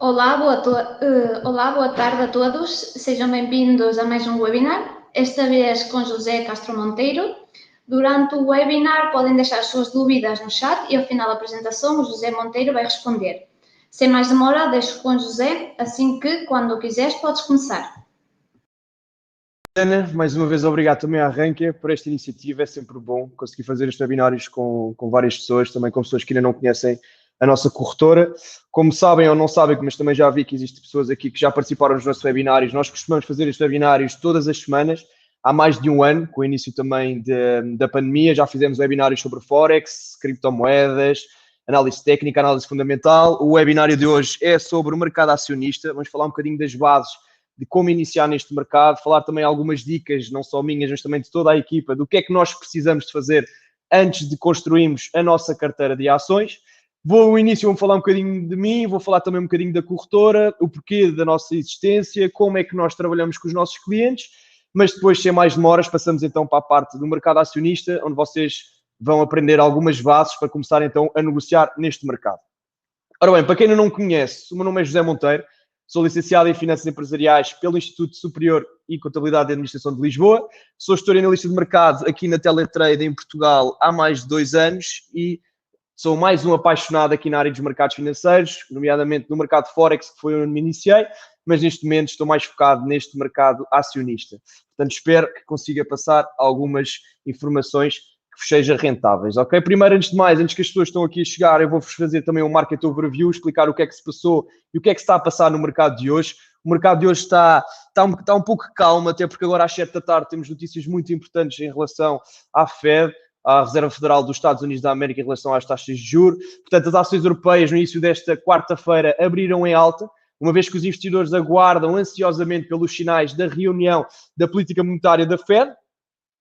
Olá, boa tarde a todos. Sejam bem-vindos a mais um webinar, esta vez com José Castro Monteiro. Durante o webinar podem deixar suas dúvidas no chat e ao final da apresentação o José Monteiro vai responder. Sem mais demora, deixo com José, assim que, quando quiseres, podes começar. Ana, mais uma vez obrigado também à Rankia por esta iniciativa, é sempre bom conseguir fazer estes webinários com várias pessoas, também com pessoas que ainda não conhecem a nossa corretora. Como sabem ou não sabem, mas também já vi que existem pessoas aqui que já participaram nos nossos webinários, nós costumamos fazer estes webinários todas as semanas, há mais de um ano, com o início também da pandemia, já fizemos webinários sobre Forex, criptomoedas, análise técnica, análise fundamental. O webinário de hoje é sobre o mercado acionista, vamos falar um bocadinho das bases de como iniciar neste mercado, falar também algumas dicas, não só minhas, mas também de toda a equipa, do que é que nós precisamos de fazer antes de construirmos a nossa carteira de ações. No início vou falar um bocadinho de mim, vou falar também um bocadinho da corretora, o porquê da nossa existência, como é que nós trabalhamos com os nossos clientes, mas depois, sem mais demoras, passamos então para a parte do mercado acionista, onde vocês vão aprender algumas bases para começar então a negociar neste mercado. Ora bem, para quem ainda não conhece, o meu nome é José Monteiro, sou licenciado em Finanças Empresariais pelo Instituto Superior e Contabilidade e Administração de Lisboa. Sou gestor e analista de mercado aqui na Teletrade em Portugal há mais de 2 anos e sou mais um apaixonado aqui na área dos mercados financeiros, nomeadamente no mercado Forex, que foi onde me iniciei, mas neste momento estou mais focado neste mercado acionista. Portanto, espero que consiga passar algumas informações que vos sejam rentáveis, ok? Primeiro, antes de mais, antes que as pessoas estão aqui a chegar, eu vou-vos fazer também um market overview, explicar o que é que se passou e o que é que se está a passar no mercado de hoje. O mercado de hoje está um pouco calmo, até porque agora às 7 da tarde temos notícias muito importantes em relação à Fed, à Reserva Federal dos Estados Unidos da América, em relação às taxas de juros. Portanto, as ações europeias no início desta quarta-feira abriram em alta, uma vez que os investidores aguardam ansiosamente pelos sinais da reunião da política monetária da Fed.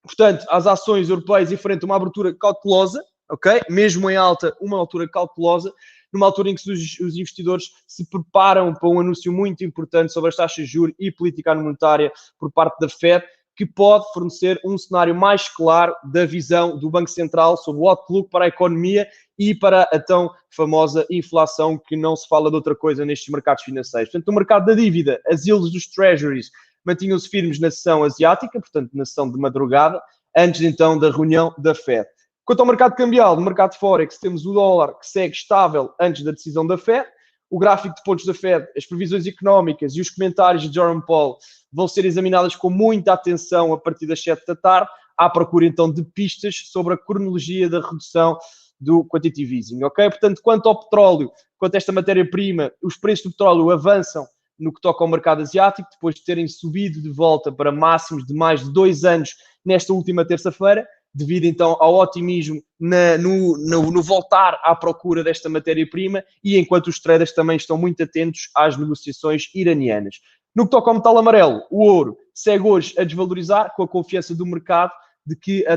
Portanto, as ações europeias enfrentam uma abertura cautelosa, ok? Mesmo em alta, uma altura cautelosa, numa altura em que os investidores se preparam para um anúncio muito importante sobre as taxas de juros e política monetária por parte da Fed, que pode fornecer um cenário mais claro da visão do Banco Central sobre o outlook para a economia e para a tão famosa inflação, que não se fala de outra coisa nestes mercados financeiros. Portanto, no mercado da dívida, as yields dos treasuries mantinham-se firmes na sessão asiática, portanto, na sessão de madrugada, antes então da reunião da Fed. Quanto ao mercado cambial, no mercado Forex, temos o dólar que segue estável antes da decisão da Fed. O gráfico de pontos da Fed, as previsões económicas e os comentários de Jerome Powell vão ser examinadas com muita atenção a partir das 7 da tarde, à procura então de pistas sobre a cronologia da redução do quantitative easing, ok? Portanto, quanto ao petróleo, quanto a esta matéria-prima, os preços do petróleo avançam no que toca ao mercado asiático, depois de terem subido de volta para máximos de mais de 2 anos nesta última terça-feira, devido então ao otimismo no voltar à procura desta matéria-prima e enquanto os traders também estão muito atentos às negociações iranianas. No que toca ao metal amarelo, o ouro segue hoje a desvalorizar com a confiança do mercado de que a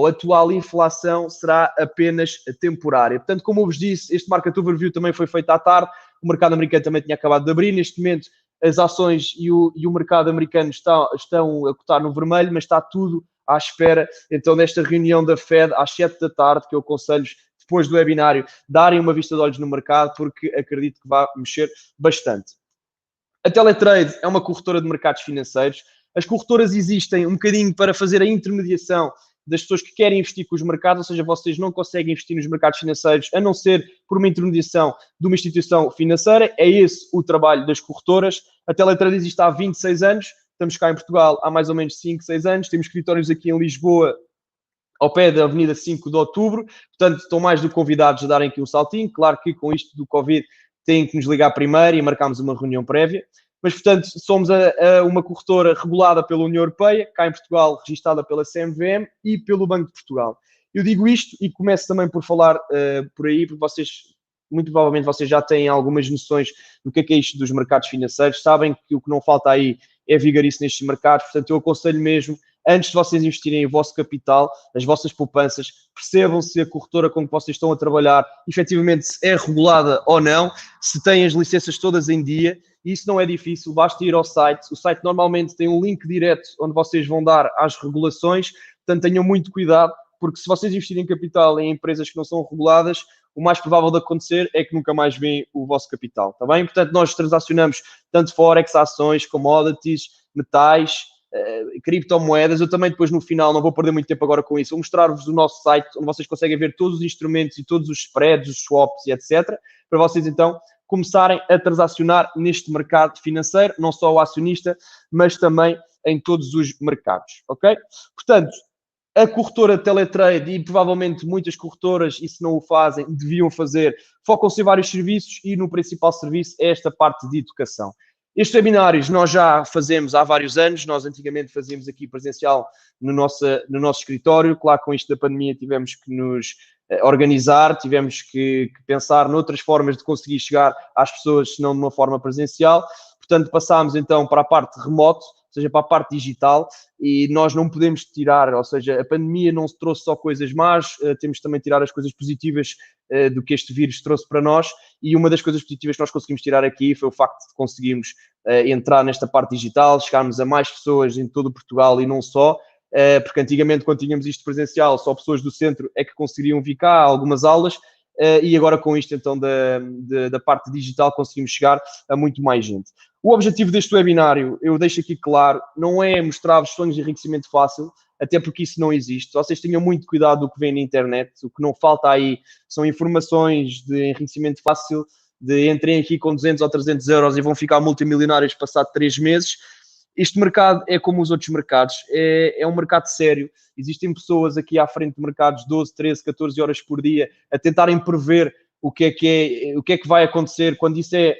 atual inflação será apenas temporária. Portanto, como eu vos disse, este market overview também foi feito à tarde, o mercado americano também tinha acabado de abrir, neste momento as ações e o mercado americano estão a cotar no vermelho, mas está tudo à espera, então, desta reunião da Fed às 7 da tarde, que eu aconselho, depois do webinário, darem uma vista de olhos no mercado, porque acredito que vai mexer bastante. A Teletrade é uma corretora de mercados financeiros. As corretoras existem um bocadinho para fazer a intermediação das pessoas que querem investir com os mercados, ou seja, vocês não conseguem investir nos mercados financeiros a não ser por uma intermediação de uma instituição financeira. É esse o trabalho das corretoras. A Teletrade existe há 26 anos. Estamos cá em Portugal há mais ou menos 5, 6 anos. Temos escritórios aqui em Lisboa, ao pé da Avenida 5 de Outubro. Portanto, estão mais do que convidados a darem aqui um saltinho. Claro que com isto do Covid têm que nos ligar primeiro e marcarmos uma reunião prévia. Mas, portanto, somos uma corretora regulada pela União Europeia, cá em Portugal, registada pela CMVM e pelo Banco de Portugal. Eu digo isto e começo também por falar por aí, porque vocês, muito provavelmente, vocês já têm algumas noções do que é isto dos mercados financeiros, sabem que o que não falta aí é vigarice nestes mercados, portanto, eu aconselho mesmo, antes de vocês investirem o vosso capital, as vossas poupanças, percebam se a corretora com que vocês estão a trabalhar efetivamente é regulada ou não, se têm as licenças todas em dia. Isso não é difícil, basta ir ao site. O site normalmente tem um link direto onde vocês vão dar às regulações, portanto tenham muito cuidado porque se vocês investirem capital em empresas que não são reguladas, o mais provável de acontecer é que nunca mais veem o vosso capital, está bem? Portanto, nós transacionamos tanto Forex, ações, commodities, metais, criptomoedas. Eu também depois no final, não vou perder muito tempo agora com isso, vou mostrar-vos o nosso site, onde vocês conseguem ver todos os instrumentos e todos os spreads, os swaps e etc. Para vocês então começarem a transacionar neste mercado financeiro, não só o acionista, mas também em todos os mercados, ok? Portanto, a corretora Teletrade e provavelmente muitas corretoras, e se não o fazem, deviam fazer, focam-se em vários serviços e no principal serviço é esta parte de educação. Estes webinários nós já fazemos há vários anos, nós antigamente fazíamos aqui presencial no nosso escritório, claro, com isto da pandemia tivemos que nos organizar, tivemos que pensar noutras formas de conseguir chegar às pessoas, se não de uma forma presencial. Portanto, passámos então para a parte remoto, ou seja, para a parte digital, e nós não podemos tirar, ou seja, a pandemia não trouxe só coisas más, temos também de tirar as coisas positivas do que este vírus trouxe para nós, e uma das coisas positivas que nós conseguimos tirar aqui foi o facto de conseguirmos entrar nesta parte digital, chegarmos a mais pessoas em todo Portugal e não só, porque antigamente quando tínhamos isto presencial, só pessoas do centro é que conseguiriam vir cá a algumas aulas, e agora com isto então da parte digital conseguimos chegar a muito mais gente. O objetivo deste webinário, eu deixo aqui claro, não é mostrar-vos sonhos de enriquecimento fácil, até porque isso não existe. Vocês tenham muito cuidado do que vem na internet, o que não falta aí são informações de enriquecimento fácil, de entrem aqui com 200 ou 300 euros e vão ficar multimilionários passado 3 meses. Este mercado é como os outros mercados, é um mercado sério. Existem pessoas aqui à frente de mercados 12, 13, 14 horas por dia a tentarem prever o que é que vai acontecer, quando isso é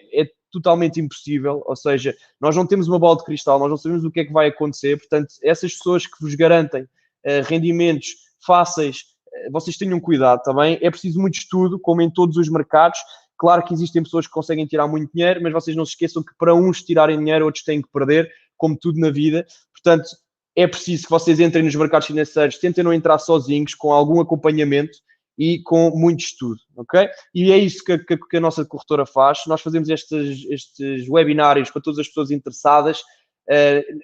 totalmente impossível, ou seja, nós não temos uma bola de cristal, nós não sabemos o que é que vai acontecer, portanto, essas pessoas que vos garantem rendimentos fáceis, vocês tenham cuidado, está bem? É preciso muito estudo, como em todos os mercados. Claro que existem pessoas que conseguem tirar muito dinheiro, mas vocês não se esqueçam que para uns tirarem dinheiro, outros têm que perder, como tudo na vida. Portanto, é preciso que vocês entrem nos mercados financeiros, tentem não entrar sozinhos, com algum acompanhamento e com muito estudo, ok? E é isso que a nossa corretora faz. Nós fazemos estes webinários para todas as pessoas interessadas,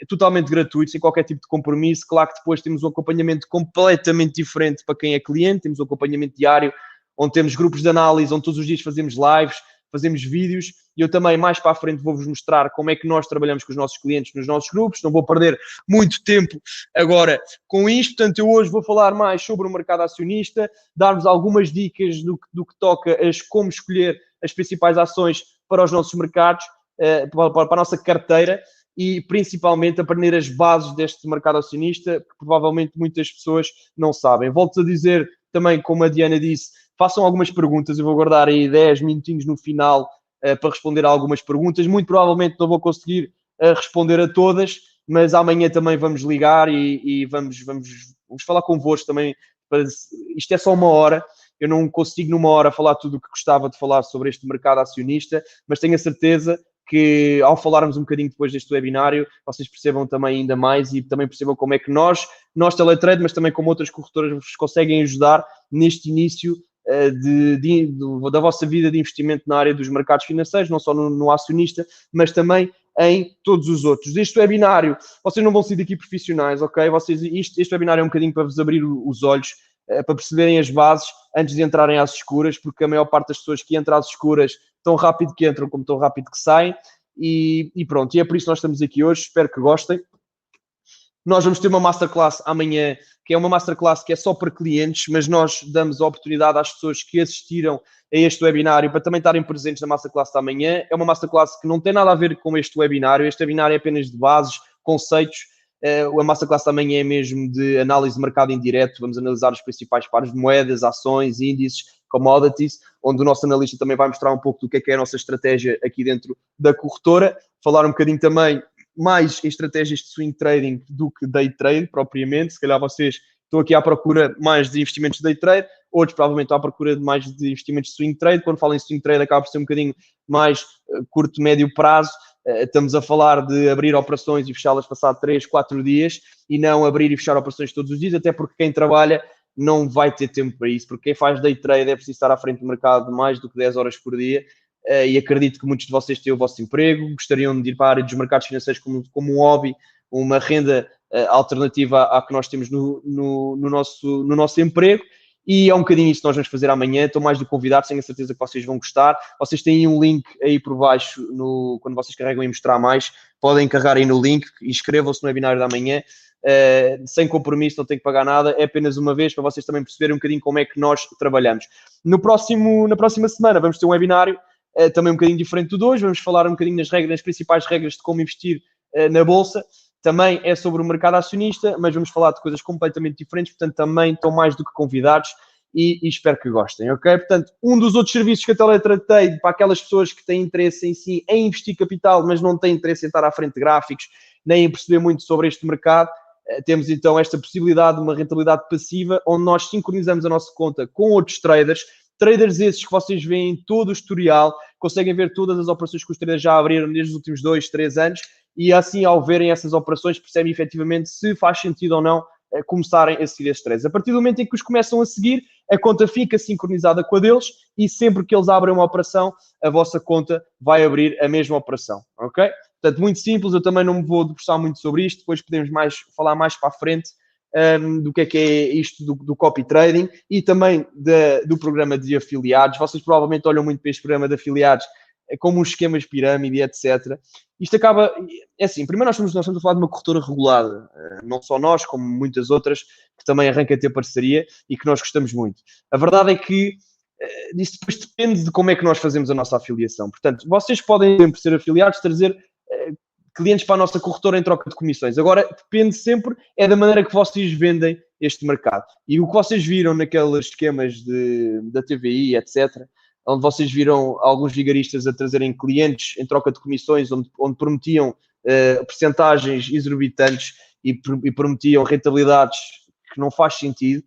totalmente gratuitos, sem qualquer tipo de compromisso. Claro que depois temos um acompanhamento completamente diferente para quem é cliente, temos um acompanhamento diário, onde temos grupos de análise, onde todos os dias fazemos lives, fazemos vídeos, e eu também mais para a frente vou-vos mostrar como é que nós trabalhamos com os nossos clientes nos nossos grupos. Não vou perder muito tempo agora com isto, portanto eu hoje vou falar mais sobre o mercado acionista, dar-vos algumas dicas do que toca a como escolher as principais ações para os nossos mercados, para a nossa carteira, e principalmente aprender as bases deste mercado acionista, que provavelmente muitas pessoas não sabem. Volto a dizer também, como a Diana disse, façam algumas perguntas, eu vou guardar aí 10 minutinhos no final para responder a algumas perguntas. Muito provavelmente não vou conseguir responder a todas, mas amanhã também vamos ligar e vamos falar convosco também. Isto é só 1 hora, eu não consigo numa hora falar tudo o que gostava de falar sobre este mercado acionista, mas tenho a certeza que ao falarmos um bocadinho depois deste webinário, vocês percebam também ainda mais e também percebam como é que nós Teletrade, mas também como outras corretoras, vos conseguem ajudar neste início da vossa vida de investimento na área dos mercados financeiros, não só no acionista, mas também em todos os outros. Este webinário, vocês não vão sair daqui profissionais, ok? Este webinário é um bocadinho para vos abrir os olhos, para perceberem as bases antes de entrarem às escuras, porque a maior parte das pessoas que entram às escuras tão rápido que entram como tão rápido que saem, e pronto, e é por isso que nós estamos aqui hoje, espero que gostem. Nós vamos ter uma masterclass amanhã, que é uma masterclass que é só para clientes, mas nós damos a oportunidade às pessoas que assistiram a este webinário para também estarem presentes na masterclass da manhã. É uma masterclass que não tem nada a ver com este webinário é apenas de bases, conceitos. A masterclass da manhã é mesmo de análise de mercado em direto, vamos analisar os principais pares de moedas, ações, índices, commodities, onde o nosso analista também vai mostrar um pouco do que é a nossa estratégia aqui dentro da corretora, falar um bocadinho também mais em estratégias de swing trading do que day trade propriamente. Se calhar vocês estão aqui à procura mais de investimentos de day trade, outros provavelmente estão à procura de mais de investimentos de swing trade. Quando falo em swing trade acaba por ser um bocadinho mais curto, médio prazo. Estamos a falar de abrir operações e fechá-las passado 3, 4 dias e não abrir e fechar operações todos os dias, até porque quem trabalha não vai ter tempo para isso, porque quem faz day trade é preciso estar à frente do mercado mais do que 10 horas por dia. E acredito que muitos de vocês têm o vosso emprego, gostariam de ir para a área dos mercados financeiros como um hobby, uma renda alternativa à que nós temos no nosso emprego. E é um bocadinho isso que nós vamos fazer amanhã. Estou mais do que convidado, tenho a certeza que vocês vão gostar. Vocês têm um link aí por baixo, quando vocês carregam em mostrar mais, podem carregar aí no link e inscrevam-se no webinário da manhã. Sem compromisso, não tem que pagar nada, é apenas uma vez para vocês também perceberem um bocadinho como é que nós trabalhamos. Na próxima semana vamos ter um webinário também um bocadinho diferente do de hoje. Vamos falar um bocadinho nas principais regras de como investir na Bolsa. Também é sobre o mercado acionista, mas vamos falar de coisas completamente diferentes, portanto também estão mais do que convidados e espero que gostem, ok? Portanto, um dos outros serviços que eu teletratei para aquelas pessoas que têm interesse em si em investir capital, mas não têm interesse em estar à frente de gráficos, nem em perceber muito sobre este mercado, temos então esta possibilidade de uma rentabilidade passiva, onde nós sincronizamos a nossa conta com outros traders esses que vocês veem todo o historial, conseguem ver todas as operações que os traders já abriram desde os últimos 2, 3 anos, e assim, ao verem essas operações, percebem efetivamente se faz sentido ou não começarem a seguir esses trades. A partir do momento em que os começam a seguir, a conta fica sincronizada com a deles e sempre que eles abrem uma operação, a vossa conta vai abrir a mesma operação, ok? Portanto, muito simples, eu também não me vou debruçar muito sobre isto, depois podemos falar mais para a frente do que é isto do copy trading e também do programa de afiliados. Vocês provavelmente olham muito para este programa de afiliados como uns esquemas de pirâmide, etc. Isto acaba... É assim, primeiro nós estamos a falar de uma corretora regulada. Não só nós, como muitas outras, que também arrancam a ter parceria e que nós gostamos muito. A verdade é que isso depois depende de como é que nós fazemos a nossa afiliação. Portanto, vocês podem sempre ser afiliados, trazer clientes para a nossa corretora em troca de comissões. Agora, depende sempre da maneira que vocês vendem este mercado. E o que vocês viram naqueles esquemas da TVI, etc., onde vocês viram alguns vigaristas a trazerem clientes em troca de comissões, onde prometiam percentagens exorbitantes e prometiam rentabilidades que não faz sentido,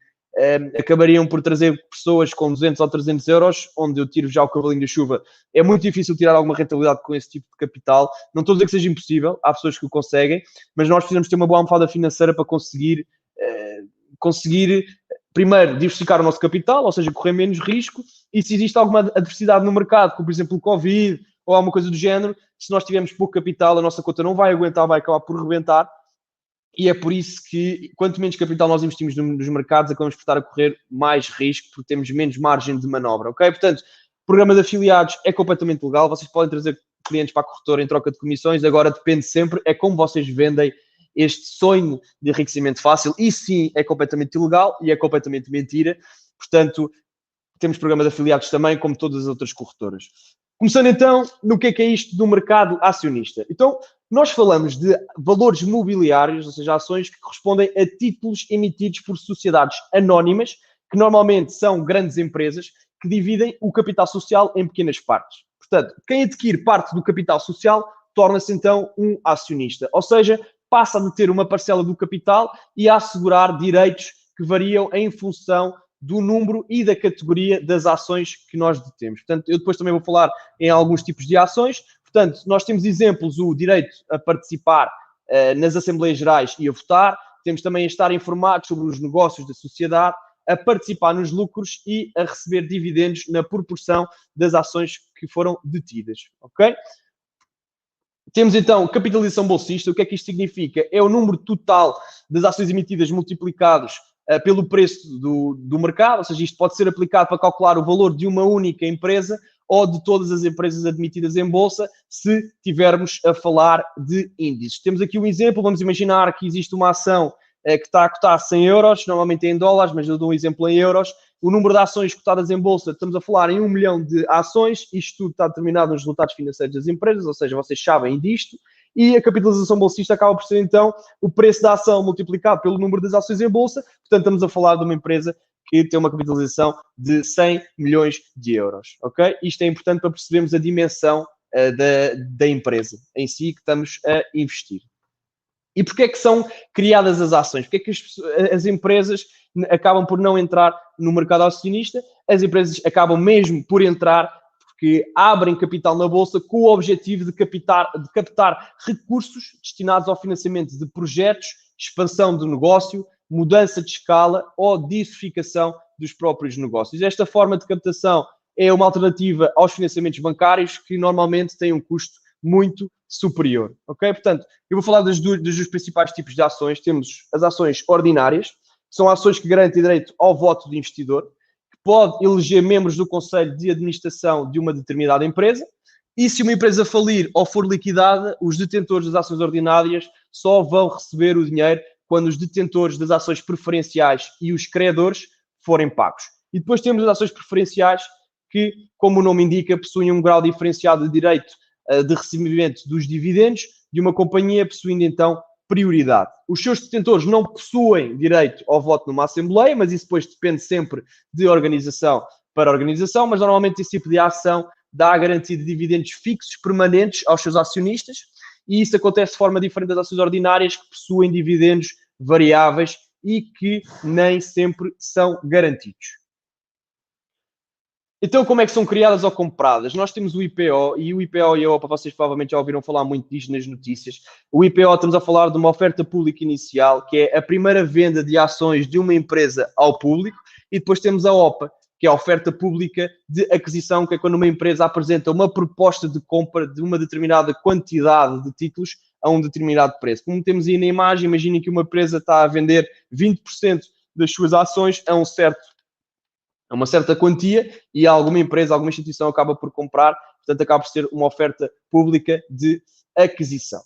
acabariam por trazer pessoas com 200 ou 300 euros, onde eu tiro já o cavalinho da chuva. É muito difícil tirar alguma rentabilidade com esse tipo de capital. Não estou a dizer que seja impossível, há pessoas que o conseguem, mas nós precisamos ter uma boa almofada financeira para conseguir primeiro, diversificar o nosso capital, ou seja, correr menos risco, e se existe alguma adversidade no mercado, como por exemplo o Covid ou alguma coisa do género, se nós tivermos pouco capital, a nossa conta não vai aguentar, vai acabar por rebentar, e é por isso que quanto menos capital nós investimos nos mercados, acabamos por estar a correr mais risco, porque temos menos margem de manobra, ok? Portanto, o programa de afiliados é completamente legal, vocês podem trazer clientes para a corretora em troca de comissões, agora depende sempre, é como vocês vendem este sonho de enriquecimento fácil, e sim, é completamente ilegal e é completamente mentira. Portanto, temos programa de afiliados também, como todas as outras corretoras. Começando então, no que é isto do mercado acionista? Então, nós falamos de valores mobiliários, ou seja, ações que correspondem a títulos emitidos por sociedades anónimas, que normalmente são grandes empresas, que dividem o capital social em pequenas partes. Portanto, quem adquire parte do capital social torna-se então um acionista, ou seja, passa a ter uma parcela do capital e a assegurar direitos que variam em função do número e da categoria das ações que nós detemos. Portanto, eu depois também vou falar em alguns tipos de ações. Portanto, nós temos exemplos, o direito a participar nas Assembleias Gerais e a votar. Temos também a estar informados sobre os negócios da sociedade, a participar nos lucros e a receber dividendos na proporção das ações que foram detidas. Ok? Temos então capitalização bolsista. O que é que isto significa? É o número total das ações emitidas multiplicados pelo preço do mercado, ou seja, isto pode ser aplicado para calcular o valor de uma única empresa ou de todas as empresas admitidas em bolsa, se tivermos a falar de índices. Temos aqui um exemplo, vamos imaginar que existe uma ação que está a cotar 100 euros, normalmente é em dólares, mas eu dou um exemplo em euros. O número de ações cotadas em bolsa, estamos a falar em 1 milhão de ações, isto tudo está determinado nos resultados financeiros das empresas, ou seja, vocês sabem disto, e a capitalização bolsista acaba por ser, então, o preço da ação multiplicado pelo número das ações em bolsa, portanto, estamos a falar de uma empresa que tem uma capitalização de 100 milhões de euros, ok? Isto é importante para percebermos a dimensão da empresa em si que estamos a investir. E porquê é que são criadas as ações? Porquê é que as empresas acabam por não entrar no mercado acionista? As empresas acabam mesmo por entrar porque abrem capital na bolsa com o objetivo de captar recursos destinados ao financiamento de projetos, expansão do negócio, mudança de escala ou diversificação dos próprios negócios. Esta forma de captação é uma alternativa aos financiamentos bancários que normalmente têm um custo muito superior, ok? Portanto, eu vou falar dos principais tipos de ações. Temos as ações ordinárias, que são ações que garantem direito ao voto do investidor, que pode eleger membros do conselho de administração de uma determinada empresa, e se uma empresa falir ou for liquidada, os detentores das ações ordinárias só vão receber o dinheiro quando os detentores das ações preferenciais e os credores forem pagos. E depois temos as ações preferenciais que, como o nome indica, possuem um grau diferenciado de direito de recebimento dos dividendos de uma companhia, possuindo então prioridade. Os seus detentores não possuem direito ao voto numa assembleia, mas isso depois depende sempre de organização para organização, mas normalmente esse tipo de ação dá a garantia de dividendos fixos, permanentes aos seus acionistas, e isso acontece de forma diferente das ações ordinárias, que possuem dividendos variáveis e que nem sempre são garantidos. Então, como é que são criadas ou compradas? Nós temos o IPO, e o IPO e a OPA, vocês provavelmente já ouviram falar muito disto nas notícias. O IPO, estamos a falar de uma oferta pública inicial, que é a primeira venda de ações de uma empresa ao público, e depois temos a OPA, que é a oferta pública de aquisição, que é quando uma empresa apresenta uma proposta de compra de uma determinada quantidade de títulos a um determinado preço. Como temos aí na imagem, imaginem que uma empresa está a vender 20% das suas ações a uma certa quantia, e alguma empresa, alguma instituição acaba por comprar, portanto acaba por ser uma oferta pública de aquisição.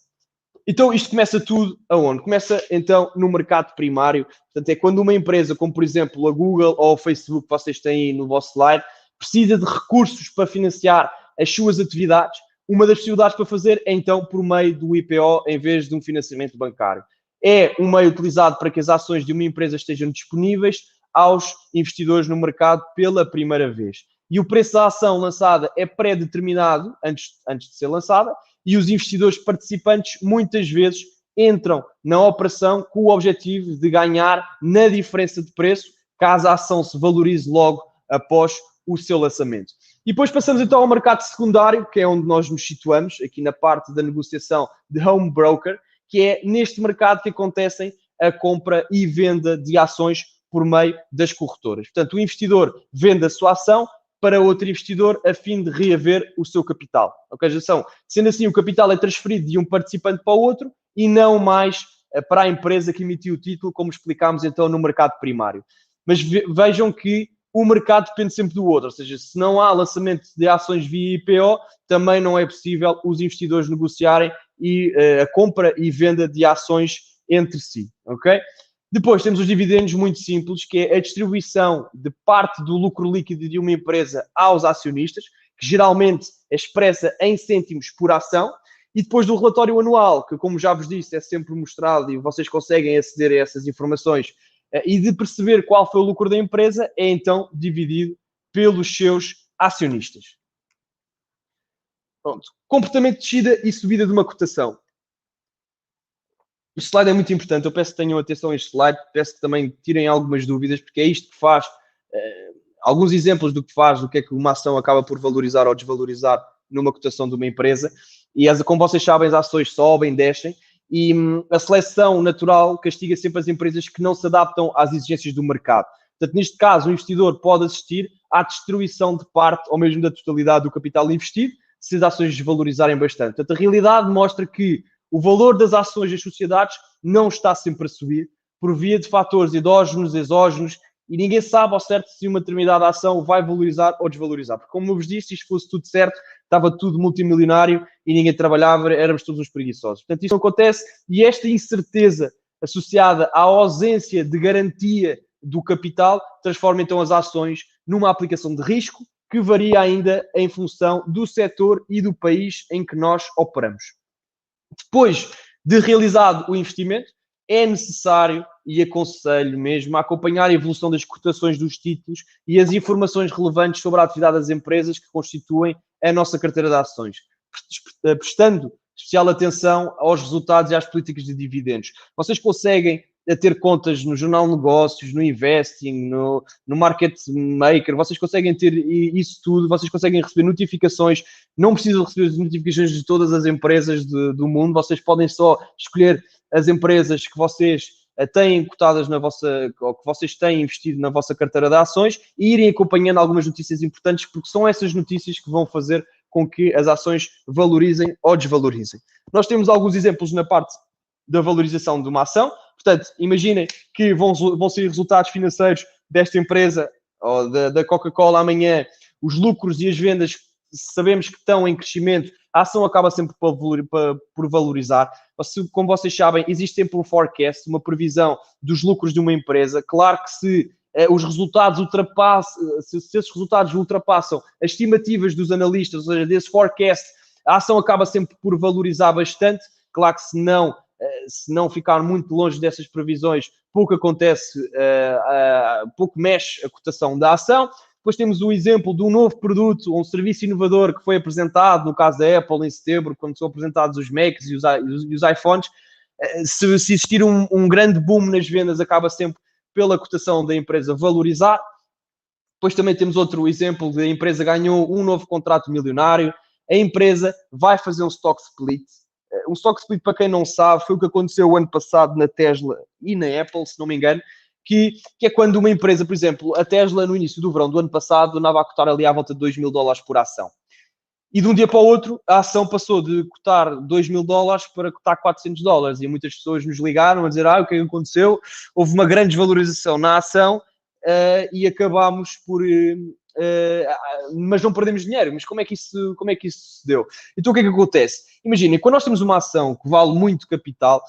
Então isto começa tudo aonde? Começa então no mercado primário, portanto é quando uma empresa, como por exemplo a Google ou o Facebook, que vocês têm aí no vosso slide, precisa de recursos para financiar as suas atividades. Uma das possibilidades para fazer é então por meio do IPO em vez de um financiamento bancário. É um meio utilizado para que as ações de uma empresa estejam disponíveis aos investidores no mercado pela primeira vez. E o preço da ação lançada é pré-determinado antes de ser lançada, e os investidores participantes muitas vezes entram na operação com o objetivo de ganhar na diferença de preço, caso a ação se valorize logo após o seu lançamento. E depois passamos então ao mercado secundário, que é onde nós nos situamos, aqui na parte da negociação de home broker, que é neste mercado que acontecem a compra e venda de ações por meio das corretoras. Portanto, o investidor vende a sua ação para outro investidor a fim de reaver o seu capital. Ok, sendo assim, o capital é transferido de um participante para o outro e não mais para a empresa que emitiu o título, como explicámos então no mercado primário. Mas vejam que o mercado depende sempre do outro, ou seja, se não há lançamento de ações via IPO, também não é possível os investidores negociarem a compra e venda de ações entre si, ok? Depois temos os dividendos muito simples, que é a distribuição de parte do lucro líquido de uma empresa aos acionistas, que geralmente é expressa em cêntimos por ação, e depois do relatório anual, que como já vos disse, é sempre mostrado e vocês conseguem aceder a essas informações, e de perceber qual foi o lucro da empresa, é então dividido pelos seus acionistas. Pronto. Comportamento de descida e subida de uma cotação. Este slide é muito importante, eu peço que tenham atenção a este slide, peço que também tirem algumas dúvidas, porque é isto que faz, alguns exemplos do que faz, do que é que uma ação acaba por valorizar ou desvalorizar numa cotação de uma empresa, e como vocês sabem, as ações sobem, descem, e a seleção natural castiga sempre as empresas que não se adaptam às exigências do mercado. Portanto, neste caso, o investidor pode assistir à destruição de parte ou mesmo da totalidade do capital investido, se as ações desvalorizarem bastante. Portanto, a realidade mostra que o valor das ações das sociedades não está sempre a subir por via de fatores endógenos, exógenos, e ninguém sabe ao certo se uma determinada ação vai valorizar ou desvalorizar. Porque, como eu vos disse, se isto fosse tudo certo, estava tudo multimilionário e ninguém trabalhava, éramos todos uns preguiçosos. Portanto, isto não acontece, e esta incerteza associada à ausência de garantia do capital transforma então as ações numa aplicação de risco que varia ainda em função do setor e do país em que nós operamos. Depois de realizado o investimento, é necessário e aconselho mesmo a acompanhar a evolução das cotações dos títulos e as informações relevantes sobre a atividade das empresas que constituem a nossa carteira de ações, prestando especial atenção aos resultados e às políticas de dividendos. Vocês conseguem ter contas no Jornal de Negócios, no Investing, no Market Maker, vocês conseguem ter isso tudo, vocês conseguem receber notificações, não precisam receber as notificações de todas as empresas do mundo, vocês podem só escolher as empresas que vocês têm cotadas na vossa, ou que vocês têm investido na vossa carteira de ações e irem acompanhando algumas notícias importantes, porque são essas notícias que vão fazer com que as ações valorizem ou desvalorizem. Nós temos alguns exemplos na parte da valorização de uma ação. Portanto, imaginem que vão sair resultados financeiros desta empresa ou da Coca-Cola amanhã, os lucros e as vendas sabemos que estão em crescimento, a ação acaba sempre por valorizar. Como vocês sabem, existe sempre um forecast, uma previsão dos lucros de uma empresa. Claro que se os resultados se esses resultados ultrapassam as estimativas dos analistas, ou seja, desse forecast, a ação acaba sempre por valorizar bastante. Claro que se não ficar muito longe dessas previsões, pouco acontece, pouco mexe a cotação da ação. Depois temos o exemplo de um novo produto, um serviço inovador que foi apresentado, no caso da Apple, em setembro, quando são apresentados os Macs e os iPhones. Se existir um grande boom nas vendas, acaba sempre pela cotação da empresa valorizar. Depois também temos outro exemplo de a empresa ganhou um novo contrato milionário, a empresa vai fazer um stock split. Um stock split, para quem não sabe, foi o que aconteceu o ano passado na Tesla e na Apple, se não me engano, que é quando uma empresa, por exemplo, a Tesla no início do verão do ano passado andava a cotar ali à volta de $2.000 por ação. E de um dia para o outro, a ação passou de cotar $2.000 para cotar $400. E muitas pessoas nos ligaram a dizer, o que é que aconteceu? Houve uma grande desvalorização na ação e acabámos por... mas não perdemos dinheiro. Mas como é que isso se deu? Então o que é que acontece? Imaginem, quando nós temos uma ação que vale muito capital,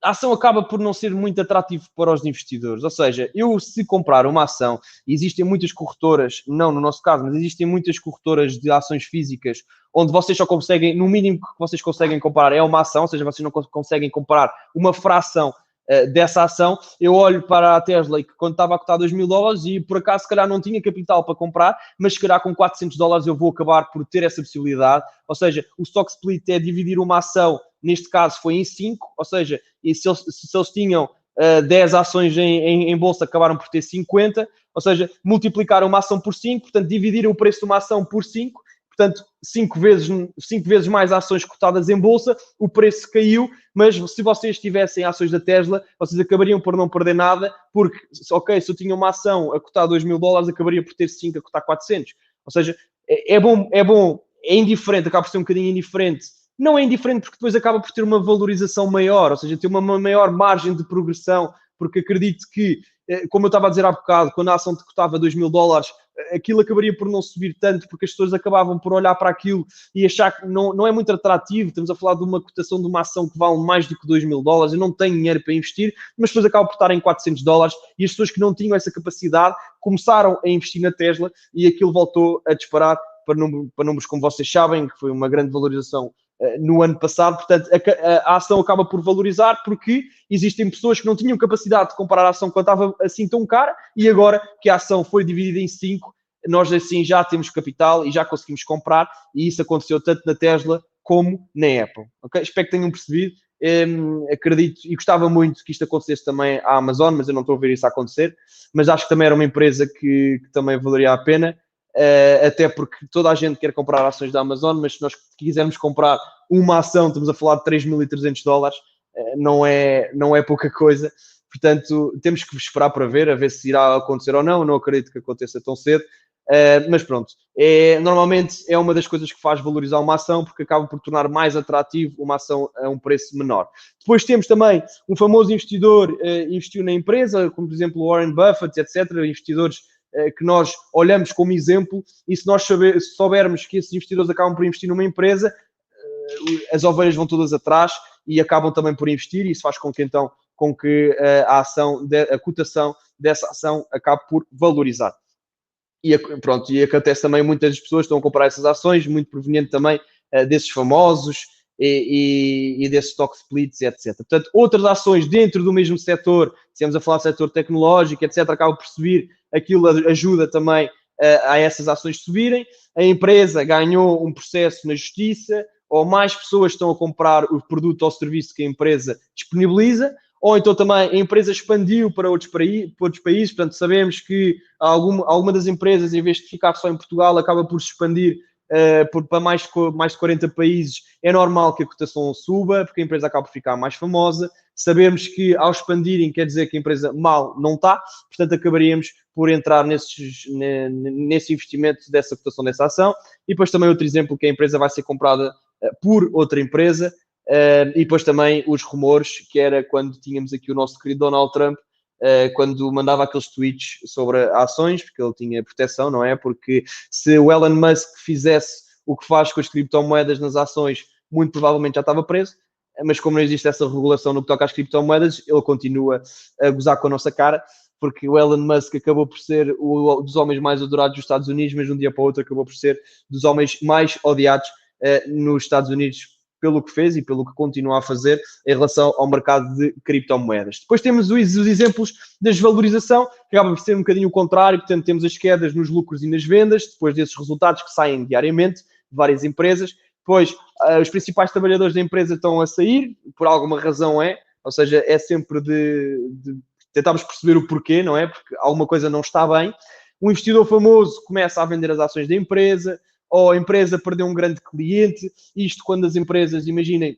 a ação acaba por não ser muito atrativo para os investidores. Ou seja, se comprar uma ação, e existem muitas corretoras, não no nosso caso, mas existem muitas corretoras de ações físicas, onde vocês só conseguem, no mínimo que vocês conseguem comprar é uma ação, ou seja, vocês não conseguem comprar uma fração dessa ação. Eu olho para a Tesla, que quando estava a cotar $2.000 e por acaso se calhar não tinha capital para comprar, mas se calhar com $400 eu vou acabar por ter essa possibilidade. Ou seja, o stock split é dividir uma ação, neste caso foi em 5, ou seja, e se eles tinham 10 ações em bolsa, acabaram por ter 50, ou seja, multiplicaram uma ação por 5, portanto dividiram o preço de uma ação por 5, portanto 5 vezes mais ações cotadas em bolsa, o preço caiu, mas se vocês tivessem ações da Tesla, vocês acabariam por não perder nada, porque, ok, se eu tinha uma ação a cotar $2.000, acabaria por ter 5 a cotar 400. Ou seja, é bom, é indiferente, acaba por ser um bocadinho indiferente. Não é indiferente porque depois acaba por ter uma valorização maior, ou seja, ter uma maior margem de progressão, porque acredito que, como eu estava a dizer há bocado, quando a ação te cotava $2.000, aquilo acabaria por não subir tanto, porque as pessoas acabavam por olhar para aquilo e achar que não é muito atrativo. Estamos a falar de uma cotação de uma ação que vale mais do que $2.000, eu não tenho dinheiro para investir, mas depois acaba por estar em $400 e as pessoas que não tinham essa capacidade começaram a investir na Tesla e aquilo voltou a disparar para números como vocês sabem, que foi uma grande valorização no ano passado. Portanto, a ação acaba por valorizar porque existem pessoas que não tinham capacidade de comprar a ação quando estava assim tão cara e agora que a ação foi dividida em 5, nós assim já temos capital e já conseguimos comprar, e isso aconteceu tanto na Tesla como na Apple. Okay? Espero que tenham percebido. Acredito e gostava muito que isto acontecesse também à Amazon, mas eu não estou a ver isso a acontecer, mas acho que também era uma empresa que também valeria a pena. Até porque toda a gente quer comprar ações da Amazon, mas se nós quisermos comprar uma ação, estamos a falar de $3.300, não é pouca coisa. Portanto, temos que esperar para ver, a ver se irá acontecer ou não. Eu não acredito que aconteça tão cedo, mas pronto, normalmente é uma das coisas que faz valorizar uma ação, porque acaba por tornar mais atrativo uma ação a um preço menor. Depois temos também um famoso investidor, investiu na empresa, como por exemplo Warren Buffett, etc., investidores que nós olhamos como exemplo, e se nós soubermos que esses investidores acabam por investir numa empresa, as ovelhas vão todas atrás e acabam também por investir, e isso faz com que a cotação dessa ação acabe por valorizar. E acontece também, muitas pessoas estão a comprar essas ações, muito proveniente também desses famosos e desses stock splits, etc. Portanto, outras ações dentro do mesmo setor, se estamos a falar do setor tecnológico, etc., acabam por subir, aquilo ajuda também a essas ações subirem. A empresa ganhou um processo na justiça, ou mais pessoas estão a comprar o produto ou serviço que a empresa disponibiliza, ou então também a empresa expandiu para outros países. Portanto, sabemos que alguma das empresas, em vez de ficar só em Portugal, acaba por se expandir para mais de 40 países. É normal que a cotação suba, porque a empresa acaba por ficar mais famosa. Sabemos que ao expandirem quer dizer que a empresa mal não está, portanto acabaríamos por entrar nesse investimento dessa cotação dessa ação. E depois também outro exemplo, que a empresa vai ser comprada por outra empresa, E depois também os rumores, que era quando tínhamos aqui o nosso querido Donald Trump, quando mandava aqueles tweets sobre ações, porque ele tinha proteção, não é? Porque se o Elon Musk fizesse o que faz com as criptomoedas nas ações, muito provavelmente já estava preso, mas como não existe essa regulação no que toca às criptomoedas, ele continua a gozar com a nossa cara, porque o Elon Musk acabou por ser um dos homens mais adorados dos Estados Unidos, mas de um dia para o outro acabou por ser dos homens mais odiados nos Estados Unidos, pelo que fez e pelo que continua a fazer em relação ao mercado de criptomoedas. Depois temos os exemplos da desvalorização, que acaba por ser um bocadinho o contrário, portanto temos as quedas nos lucros e nas vendas, depois desses resultados que saem diariamente de várias empresas. Depois, os principais trabalhadores da empresa estão a sair, por alguma razão ou seja, é sempre de tentarmos perceber o porquê, não é? Porque alguma coisa não está bem. Um investidor famoso começa a vender as ações da empresa, ou a empresa perdeu um grande cliente. Isto quando as empresas, imaginem,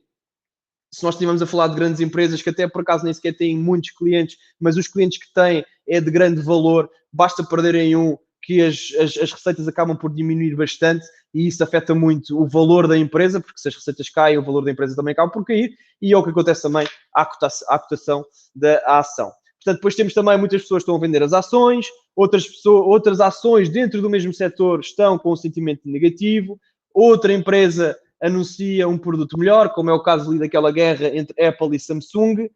se nós estivermos a falar de grandes empresas que até por acaso nem sequer têm muitos clientes, mas os clientes que têm é de grande valor, basta perderem um que as receitas acabam por diminuir bastante e isso afeta muito o valor da empresa, porque se as receitas caem, o valor da empresa também acaba por cair e é o que acontece também à cotação da ação. Portanto, depois temos também muitas pessoas que estão a vender as ações, outras ações dentro do mesmo setor estão com um sentimento negativo, outra empresa anuncia um produto melhor, como é o caso ali daquela guerra entre Apple e Samsung.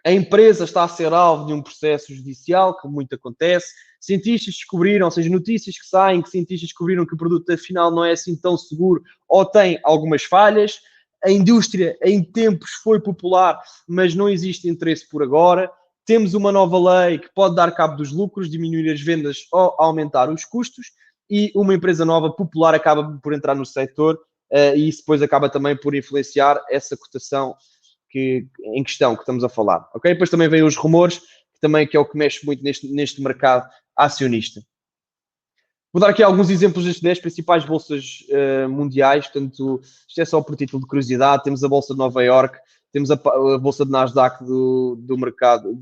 A empresa está a ser alvo de um processo judicial, que muito acontece. Cientistas descobriram, ou seja, notícias que saem, que cientistas descobriram que o produto afinal não é assim tão seguro ou tem algumas falhas. A indústria em tempos foi popular, mas não existe interesse por agora. Temos uma nova lei que pode dar cabo dos lucros, diminuir as vendas ou aumentar os custos. E uma empresa nova popular acaba por entrar no setor e isso depois acaba também por influenciar essa cotação em questão que estamos a falar. Okay? Depois também vêm os rumores, que é o que mexe muito neste mercado acionista. Vou dar aqui alguns exemplos das 10 principais bolsas mundiais, portanto, isto é só por título de curiosidade. Temos a Bolsa de Nova York, temos a Bolsa de Nasdaq do mercado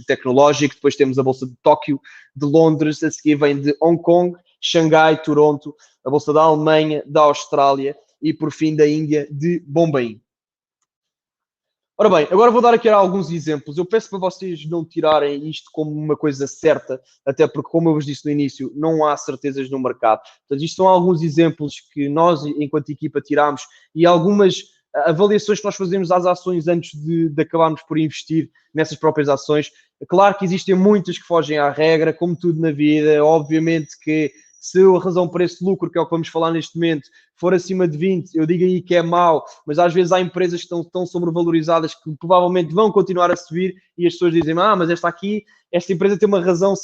tecnológico, depois temos a Bolsa de Tóquio, de Londres, a seguir vem de Hong Kong, Xangai, Toronto, a Bolsa da Alemanha, da Austrália e, por fim, da Índia, de Bombaim. Ora bem, agora vou dar aqui alguns exemplos. Eu peço para vocês não tirarem isto como uma coisa certa, até porque, como eu vos disse no início, não há certezas no mercado. Portanto, isto são alguns exemplos que nós, enquanto equipa, tiramos e algumas avaliações que nós fazemos às ações antes de acabarmos por investir nessas próprias ações. Claro que existem muitas que fogem à regra, como tudo na vida. Obviamente que se a razão preço-lucro, que é o que vamos falar neste momento, for acima de 20, eu digo aí que é mau, mas às vezes há empresas que estão tão sobrevalorizadas que provavelmente vão continuar a subir e as pessoas dizem, mas esta empresa tem uma razão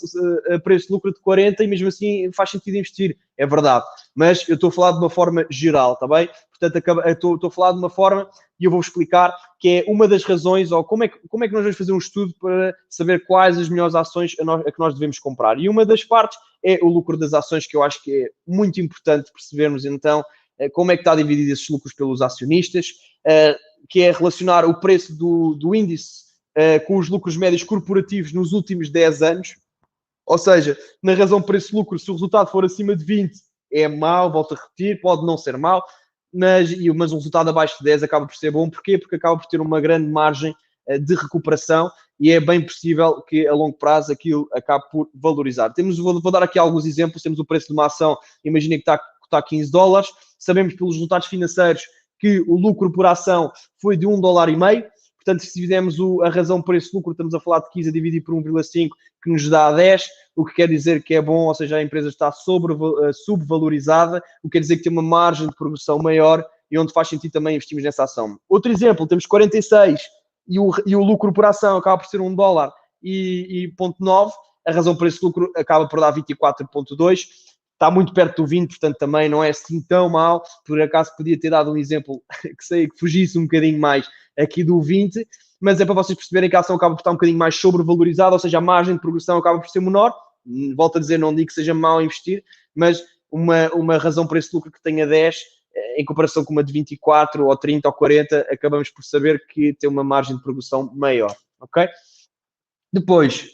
preço-lucro de 40 e mesmo assim faz sentido investir. É verdade, mas eu estou a falar de uma forma geral, está bem? Portanto, estou a falar de uma forma e eu vou explicar que é uma das razões, ou como é que nós vamos fazer um estudo para saber quais as melhores ações a que nós devemos comprar. E uma das partes é o lucro das ações, que eu acho que é muito importante percebermos, então, como é que está dividido esses lucros pelos acionistas, que é relacionar o preço do índice com os lucros médios corporativos nos últimos 10 anos. Ou seja, na razão preço-lucro, se o resultado for acima de 20, é mau, volto a repetir, pode não ser mau, mas um resultado abaixo de 10 acaba por ser bom. Porquê? Porque acaba por ter uma grande margem de recuperação e é bem possível que a longo prazo aquilo acabe por valorizar. Vou dar aqui alguns exemplos. Temos o preço de uma ação, imaginem que está a $15. Sabemos pelos resultados financeiros que o lucro por ação foi de $1,50. Portanto, se fizermos a razão preço-lucro, estamos a falar de 15 a dividir por 1,5, que nos dá 10, o que quer dizer que é bom, ou seja, a empresa está subvalorizada, o que quer dizer que tem uma margem de progressão maior e onde faz sentido também investirmos nessa ação. Outro exemplo, temos 46 e o lucro por ação acaba por ser $1,09, a razão preço-lucro acaba por dar 24,2. Está muito perto do 20, portanto também não é assim tão mal. Por acaso podia ter dado um exemplo que fugisse um bocadinho mais aqui do 20, mas é para vocês perceberem que a ação acaba por estar um bocadinho mais sobrevalorizada, ou seja, a margem de progressão acaba por ser menor. Volto a dizer, não digo que seja mal investir, mas uma razão para esse lucro que tenha 10, em comparação com uma de 24 ou 30 ou 40, acabamos por saber que tem uma margem de progressão maior, ok? Depois,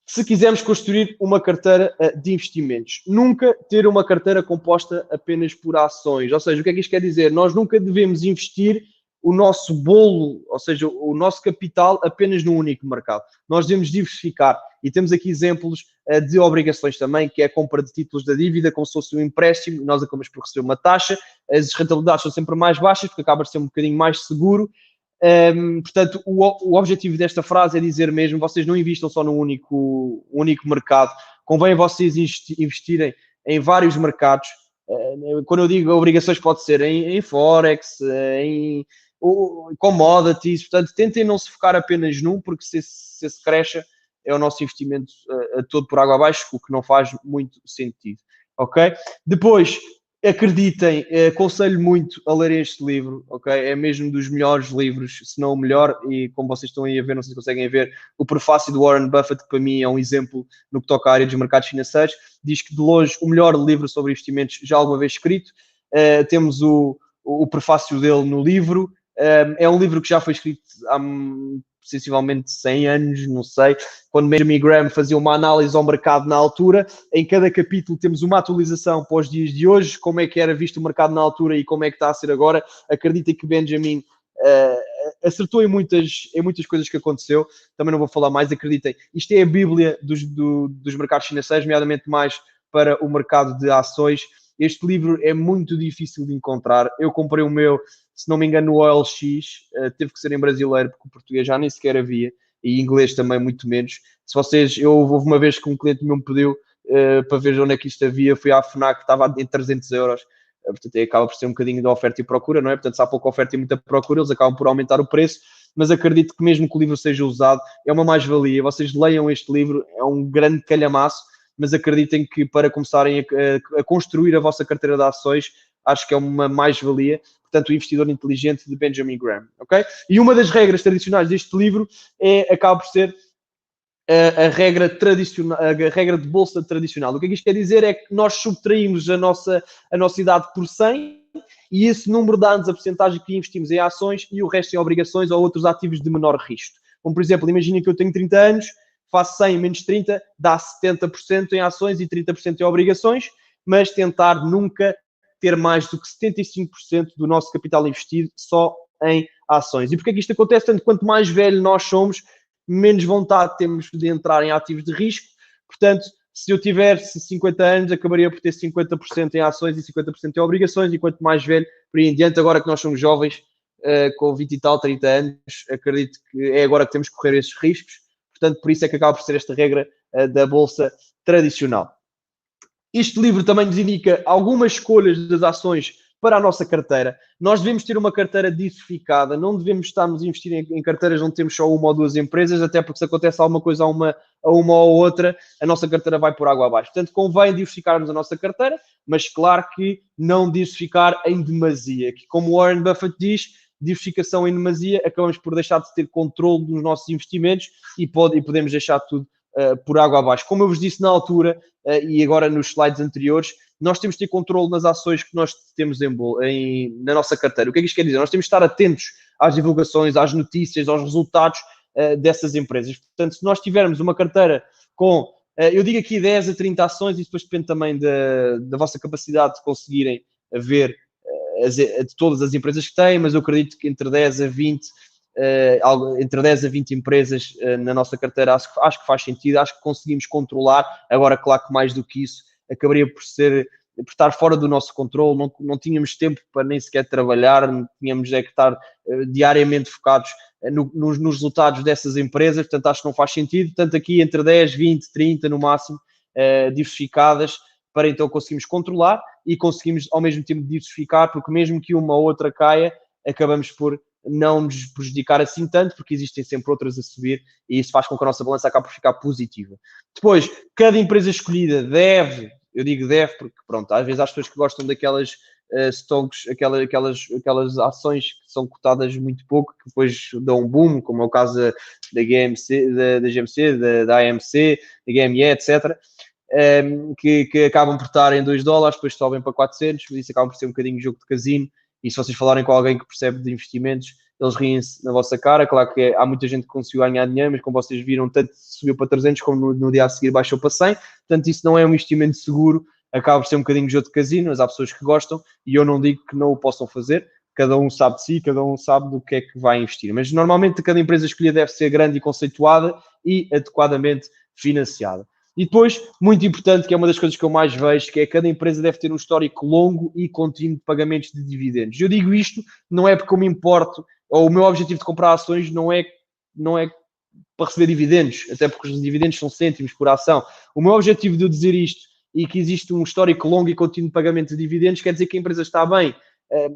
se quisermos construir uma carteira de investimentos. Nunca ter uma carteira composta apenas por ações. Ou seja, o que é que isto quer dizer? Nós nunca devemos investir o nosso bolo, ou seja, o nosso capital apenas num único mercado. Nós devemos diversificar. E temos aqui exemplos de obrigações também, que é a compra de títulos da dívida, como se fosse um empréstimo, nós acabamos por receber uma taxa, as rentabilidades são sempre mais baixas, porque acaba de ser um bocadinho mais seguro. Portanto, o objetivo desta frase é dizer mesmo, vocês não investam só num único mercado, convém vocês investirem em vários mercados. Quando eu digo obrigações, pode ser em Forex, em commodities, portanto, tentem não se focar apenas num, porque se esse cresce, é o nosso investimento todo por água abaixo, o que não faz muito sentido, ok? Depois, acreditem, aconselho muito a ler este livro, ok? É mesmo dos melhores livros, se não o melhor, e como vocês estão aí a ver, não sei se conseguem ver, o prefácio do Warren Buffett, que para mim é um exemplo no que toca à área dos mercados financeiros, diz que de longe o melhor livro sobre investimentos já alguma vez escrito. Temos o prefácio dele no livro, é um livro que já foi escrito há sensivelmente 100 anos, não sei, quando Benjamin Graham fazia uma análise ao mercado na altura. Em cada capítulo temos uma atualização para os dias de hoje, como é que era visto o mercado na altura e como é que está a ser agora. Acreditem que Benjamin acertou em muitas coisas que aconteceu. Também não vou falar mais, acreditem. Isto é a bíblia dos mercados financeiros, nomeadamente mais para o mercado de ações. Este livro é muito difícil de encontrar. Eu comprei o meu, se não me engano, no OLX. Teve que ser em brasileiro, porque o português já nem sequer havia, e inglês também muito menos. Houve uma vez que um cliente meu me pediu para ver onde é que isto havia, fui à FNAC, estava em 300 euros. Portanto, acaba por ser um bocadinho de oferta e procura, não é? Portanto, se há pouca oferta e muita procura, eles acabam por aumentar o preço, mas acredito que mesmo que o livro seja usado, é uma mais-valia. Vocês leiam este livro, é um grande calhamaço, mas acreditem que para começarem a construir a vossa carteira de ações, acho que é uma mais-valia. Portanto, o Investidor Inteligente de Benjamin Graham, ok? E uma das regras tradicionais deste livro acaba por ser a regra tradicional, a regra de bolsa tradicional. O que é que isto quer dizer? É que nós subtraímos a nossa idade por 100 e esse número dá-nos a porcentagem que investimos em ações e o resto em obrigações ou outros ativos de menor risco. Como, por exemplo, imaginem que eu tenho 30 anos, faço 100 menos 30, dá 70% em ações e 30% em obrigações, mas tentar nunca ter mais do que 75% do nosso capital investido só em ações. E porquê é que isto acontece? Tanto quanto mais velho nós somos, menos vontade temos de entrar em ativos de risco. Portanto, se eu tivesse 50 anos, acabaria por ter 50% em ações e 50% em obrigações, e quanto mais velho, por aí em diante, agora que nós somos jovens, com 20 e tal, 30 anos, acredito que é agora que temos que correr esses riscos. Portanto, por isso é que acaba por ser esta regra da bolsa tradicional. Este livro também nos indica algumas escolhas das ações para a nossa carteira. Nós devemos ter uma carteira diversificada, não devemos estarmos a investir em carteiras onde temos só uma ou duas empresas, até porque se acontece alguma coisa a uma ou outra, a nossa carteira vai por água abaixo. Portanto, convém diversificarmos a nossa carteira, mas claro que não diversificar em demasia, que como Warren Buffett diz, diversificação em demasia, acabamos por deixar de ter controle dos nossos investimentos e podemos deixar tudo por água abaixo. Como eu vos disse na altura, e agora nos slides anteriores, nós temos de ter controle nas ações que nós temos na nossa carteira. O que é que isto quer dizer? Nós temos de estar atentos às divulgações, às notícias, aos resultados dessas empresas. Portanto, se nós tivermos uma carteira com, eu digo aqui 10 a 30 ações, e depois depende também da vossa capacidade de conseguirem ver de todas as empresas que têm, mas eu acredito que entre 10 a 20 empresas na nossa carteira, acho que faz sentido, acho que conseguimos controlar. Agora, claro que mais do que isso, acabaria por estar fora do nosso controle, não tínhamos tempo para nem sequer trabalhar, tínhamos que estar diariamente focados nos resultados dessas empresas, portanto acho que não faz sentido. Portanto, aqui entre 10, 20, 30 no máximo, diversificadas, para então conseguirmos controlar e conseguimos ao mesmo tempo diversificar, porque mesmo que uma ou outra caia, acabamos por não nos prejudicar assim tanto, porque existem sempre outras a subir e isso faz com que a nossa balança acabe por ficar positiva. Depois, cada empresa escolhida eu digo deve, porque pronto, às vezes há pessoas que gostam daquelas stocks, aquelas ações que são cotadas muito pouco, que depois dão um boom, como é o caso da GMC, da GMC, da AMC, da GME, etc., que acabam por estar em $2, depois sobem para 400, mas isso acaba por ser um bocadinho de jogo de casino. E se vocês falarem com alguém que percebe de investimentos, eles riem-se na vossa cara. Claro que há muita gente que conseguiu ganhar dinheiro, mas como vocês viram, tanto subiu para 300 como no dia a seguir baixou para 100. Portanto, isso não é um investimento seguro, acaba por ser um bocadinho de jogo de casino, mas há pessoas que gostam e eu não digo que não o possam fazer. Cada um sabe de si, cada um sabe do que é que vai investir. Mas normalmente cada empresa escolhida deve ser grande e conceituada e adequadamente financiada. E depois, muito importante, que é uma das coisas que eu mais vejo, que é que cada empresa deve ter um histórico longo e contínuo de pagamentos de dividendos. Eu digo isto, não é porque eu me importo, ou o meu objetivo de comprar ações não é para receber dividendos, até porque os dividendos são cêntimos por ação. O meu objetivo de eu dizer isto e que existe um histórico longo e contínuo de pagamento de dividendos quer dizer que a empresa está bem,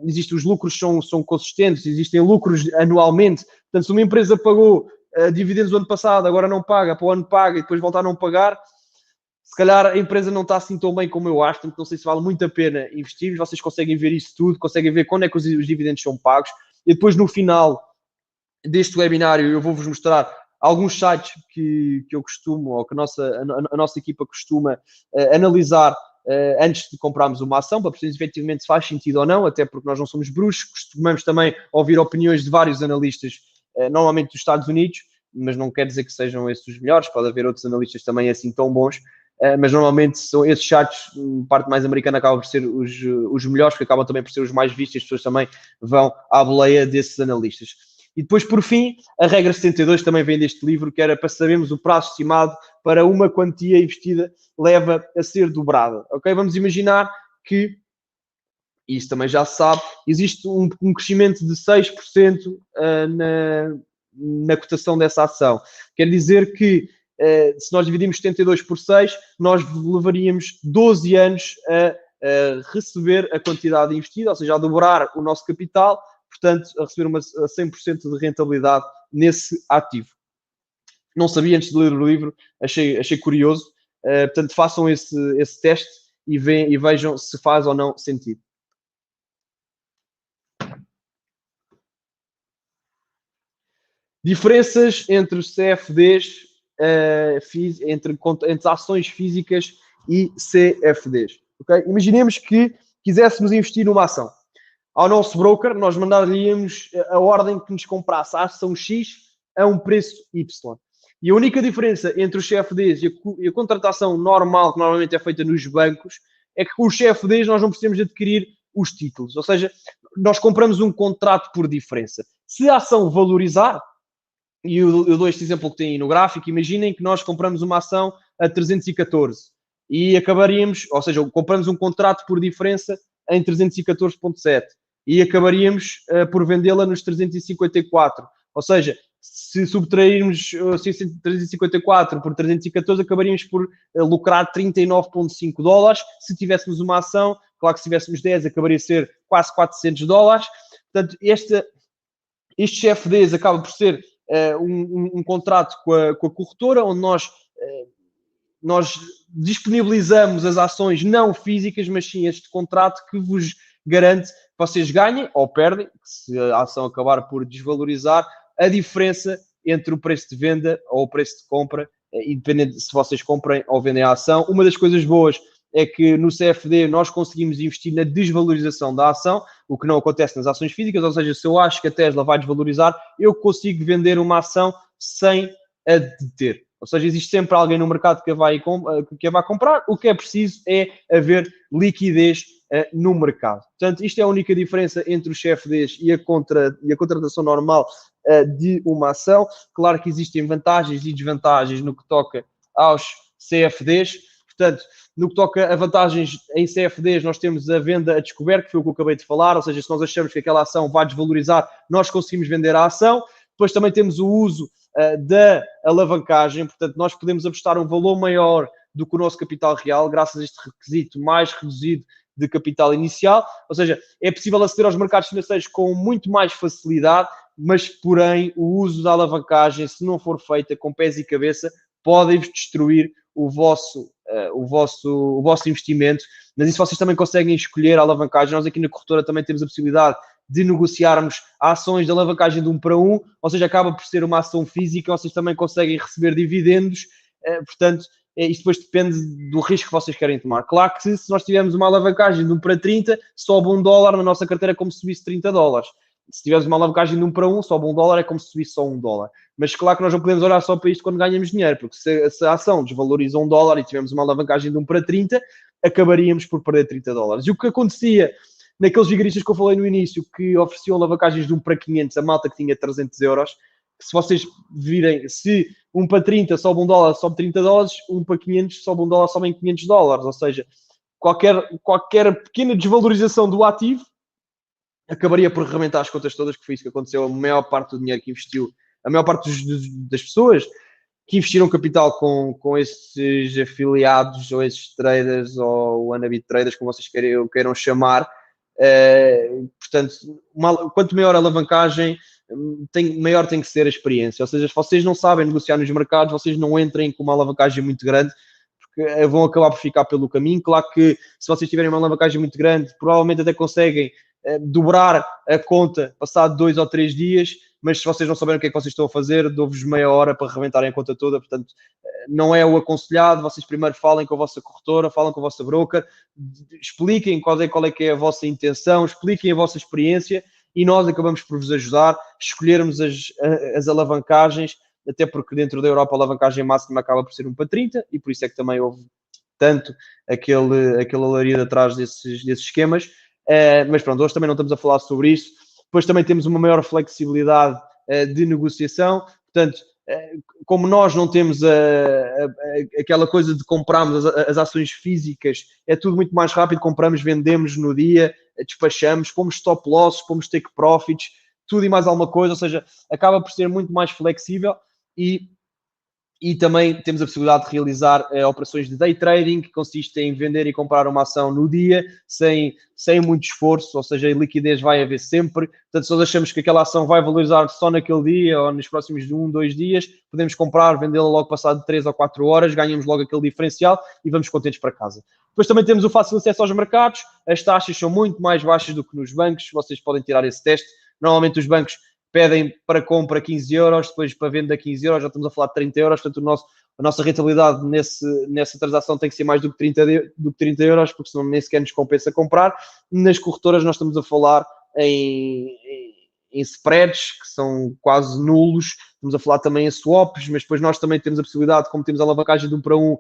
existem os lucros são consistentes, existem lucros anualmente. Portanto, se uma empresa pagou dividendos do ano passado, agora não paga, para o ano paga e depois volta a não pagar, se calhar a empresa não está assim tão bem como eu acho. Portanto, não sei se vale muito a pena investir. Vocês conseguem ver isso tudo, conseguem ver quando é que os dividendos são pagos. E depois, no final deste webinário, eu vou-vos mostrar alguns sites que eu costumo, ou que a nossa equipa costuma analisar antes de comprarmos uma ação, para perceber efetivamente se faz sentido ou não, até porque nós não somos bruxos, costumamos também ouvir opiniões de vários analistas, normalmente dos Estados Unidos, mas não quer dizer que sejam esses os melhores, pode haver outros analistas também assim tão bons, mas normalmente são esses sites, parte mais americana acaba por ser os melhores, porque acabam também por ser os mais vistos, as pessoas também vão à boleia desses analistas. E depois, por fim, a regra 72 também vem deste livro, que era para sabermos o prazo estimado para uma quantia investida leva a ser dobrada. Ok? Vamos imaginar que, e isso também já se sabe, existe um crescimento de 6% na cotação dessa ação. Quer dizer que, se nós dividimos 72 por 6, nós levaríamos 12 anos a receber a quantidade investida, ou seja, a dobrar o nosso capital, portanto, a receber a 100% de rentabilidade nesse ativo. Não sabia antes de ler o livro, achei curioso. Portanto, façam esse teste e vejam se faz ou não sentido. Diferenças entre os CFDs, entre ações físicas e CFDs. Okay? Imaginemos que quiséssemos investir numa ação. Ao nosso broker, nós mandaríamos a ordem que nos comprasse a ação X a um preço Y. E a única diferença entre os CFDs e a contratação normal, que normalmente é feita nos bancos, é que com os CFDs nós não precisamos de adquirir os títulos. Ou seja, nós compramos um contrato por diferença. Se a ação valorizar, e eu dou este exemplo que tem aí no gráfico, imaginem que nós compramos uma ação a 314 e acabaríamos, ou seja, compramos um contrato por diferença em 314,7 e acabaríamos por vendê-la nos 354. Ou seja, se subtrairmos 354 por 314, acabaríamos por lucrar 39,5 dólares. Se tivéssemos uma ação, claro que se tivéssemos 10, acabaria a ser quase 400 dólares. Portanto, estes CFDs acaba por ser um contrato com a corretora, onde nós disponibilizamos as ações não físicas, mas sim este contrato que vos garante que vocês ganhem ou perdem, se a ação acabar por desvalorizar, a diferença entre o preço de venda ou o preço de compra, independente se vocês comprem ou vendem a ação. Uma das coisas boas é que no CFD nós conseguimos investir na desvalorização da ação, o que não acontece nas ações físicas, ou seja, se eu acho que a Tesla vai desvalorizar, eu consigo vender uma ação sem a deter. Ou seja, existe sempre alguém no mercado que a vai comprar. O que é preciso é haver liquidez no mercado. Portanto, isto é a única diferença entre os CFDs e a contratação normal de uma ação. Claro que existem vantagens e desvantagens no que toca aos CFDs. Portanto, no que toca a vantagens em CFDs, nós temos a venda a descoberto, que foi o que eu acabei de falar. Ou seja, se nós achamos que aquela ação vai desvalorizar, nós conseguimos vender a ação. Depois também temos o uso da alavancagem, portanto, nós podemos apostar um valor maior do que o nosso capital real, graças a este requisito mais reduzido de capital inicial. Ou seja, é possível aceder aos mercados financeiros com muito mais facilidade, mas, porém, o uso da alavancagem, se não for feita com pés e cabeça, pode-vos destruir o vosso investimento. Mas isso vocês também conseguem escolher a alavancagem. Nós aqui na corretora também temos a possibilidade de negociarmos ações de alavancagem de 1 para 1, ou seja, acaba por ser uma ação física, vocês também conseguem receber dividendos, portanto, isto depois depende do risco que vocês querem tomar. Claro que se nós tivermos uma alavancagem de 1 para 30, sobe $1 na nossa carteira como se subisse 30 dólares. se tivermos uma alavancagem de 1 para 1, sobe $1, é como se subisse só $1. Mas claro que nós não podemos olhar só para isto quando ganhamos dinheiro, porque se a ação desvaloriza $1 e tivermos uma alavancagem de 1 para 30, acabaríamos por perder $30. E o que acontecia naqueles vigaristas que eu falei no início, que ofereciam alavancagens de 1 para 500, a malta que tinha €300, que se vocês virem, se 1 para 30 sobe $1, sobe $30, 1 para 500 sobe $1, sobem $500. Ou seja, qualquer pequena desvalorização do ativo acabaria por arrebentar as contas todas, que foi isso que aconteceu. A maior parte do dinheiro que investiu, a maior parte das pessoas que investiram capital com esses afiliados ou esses traders ou wannabe traders, como vocês queiram chamar, portanto, quanto maior a alavancagem, maior tem que ser a experiência. Ou seja, se vocês não sabem negociar nos mercados, vocês não entrem com uma alavancagem muito grande, porque vão acabar por ficar pelo caminho. Claro que se vocês tiverem uma alavancagem muito grande, provavelmente até conseguem dobrar a conta passado 2 ou 3 dias, mas se vocês não souberem o que é que vocês estão a fazer, dou-vos meia hora para rebentarem a conta toda. Portanto, não é o aconselhado. Vocês primeiro falem com a vossa corretora, falem com a vossa broker, expliquem qual é que é a vossa intenção, expliquem a vossa experiência e nós acabamos por vos ajudar, escolhermos as alavancagens, até porque dentro da Europa a alavancagem máxima acaba por ser 1 para 30 e por isso é que também houve tanto aquele alarido atrás desses esquemas. Mas pronto, hoje também não estamos a falar sobre isso. Depois também temos uma maior flexibilidade de negociação. Portanto, como nós não temos aquela coisa de comprarmos as ações físicas, é tudo muito mais rápido. Compramos, vendemos no dia, despachamos, pomos stop losses, pomos take profits, tudo e mais alguma coisa. Ou seja, acaba por ser muito mais flexível e também temos a possibilidade de realizar operações de day trading, que consiste em vender e comprar uma ação no dia, sem muito esforço, ou seja, a liquidez vai haver sempre. Portanto, se nós achamos que aquela ação vai valorizar só naquele dia ou nos próximos de 1, 2 dias, podemos comprar, vendê-la logo passado 3 ou 4 horas, ganhamos logo aquele diferencial e vamos contentes para casa. Depois também temos o fácil acesso aos mercados. As taxas são muito mais baixas do que nos bancos, vocês podem tirar esse teste. Normalmente os bancos pedem para compra 15 euros, depois para venda 15 euros, já estamos a falar de 30 euros, portanto a nossa rentabilidade nessa transação tem que ser mais do que 30 euros, porque senão nem sequer nos compensa comprar. Nas corretoras nós estamos a falar em spreads, que são quase nulos, estamos a falar também em swaps, mas depois nós também temos a possibilidade, como temos a alavancagem de 1 para 1,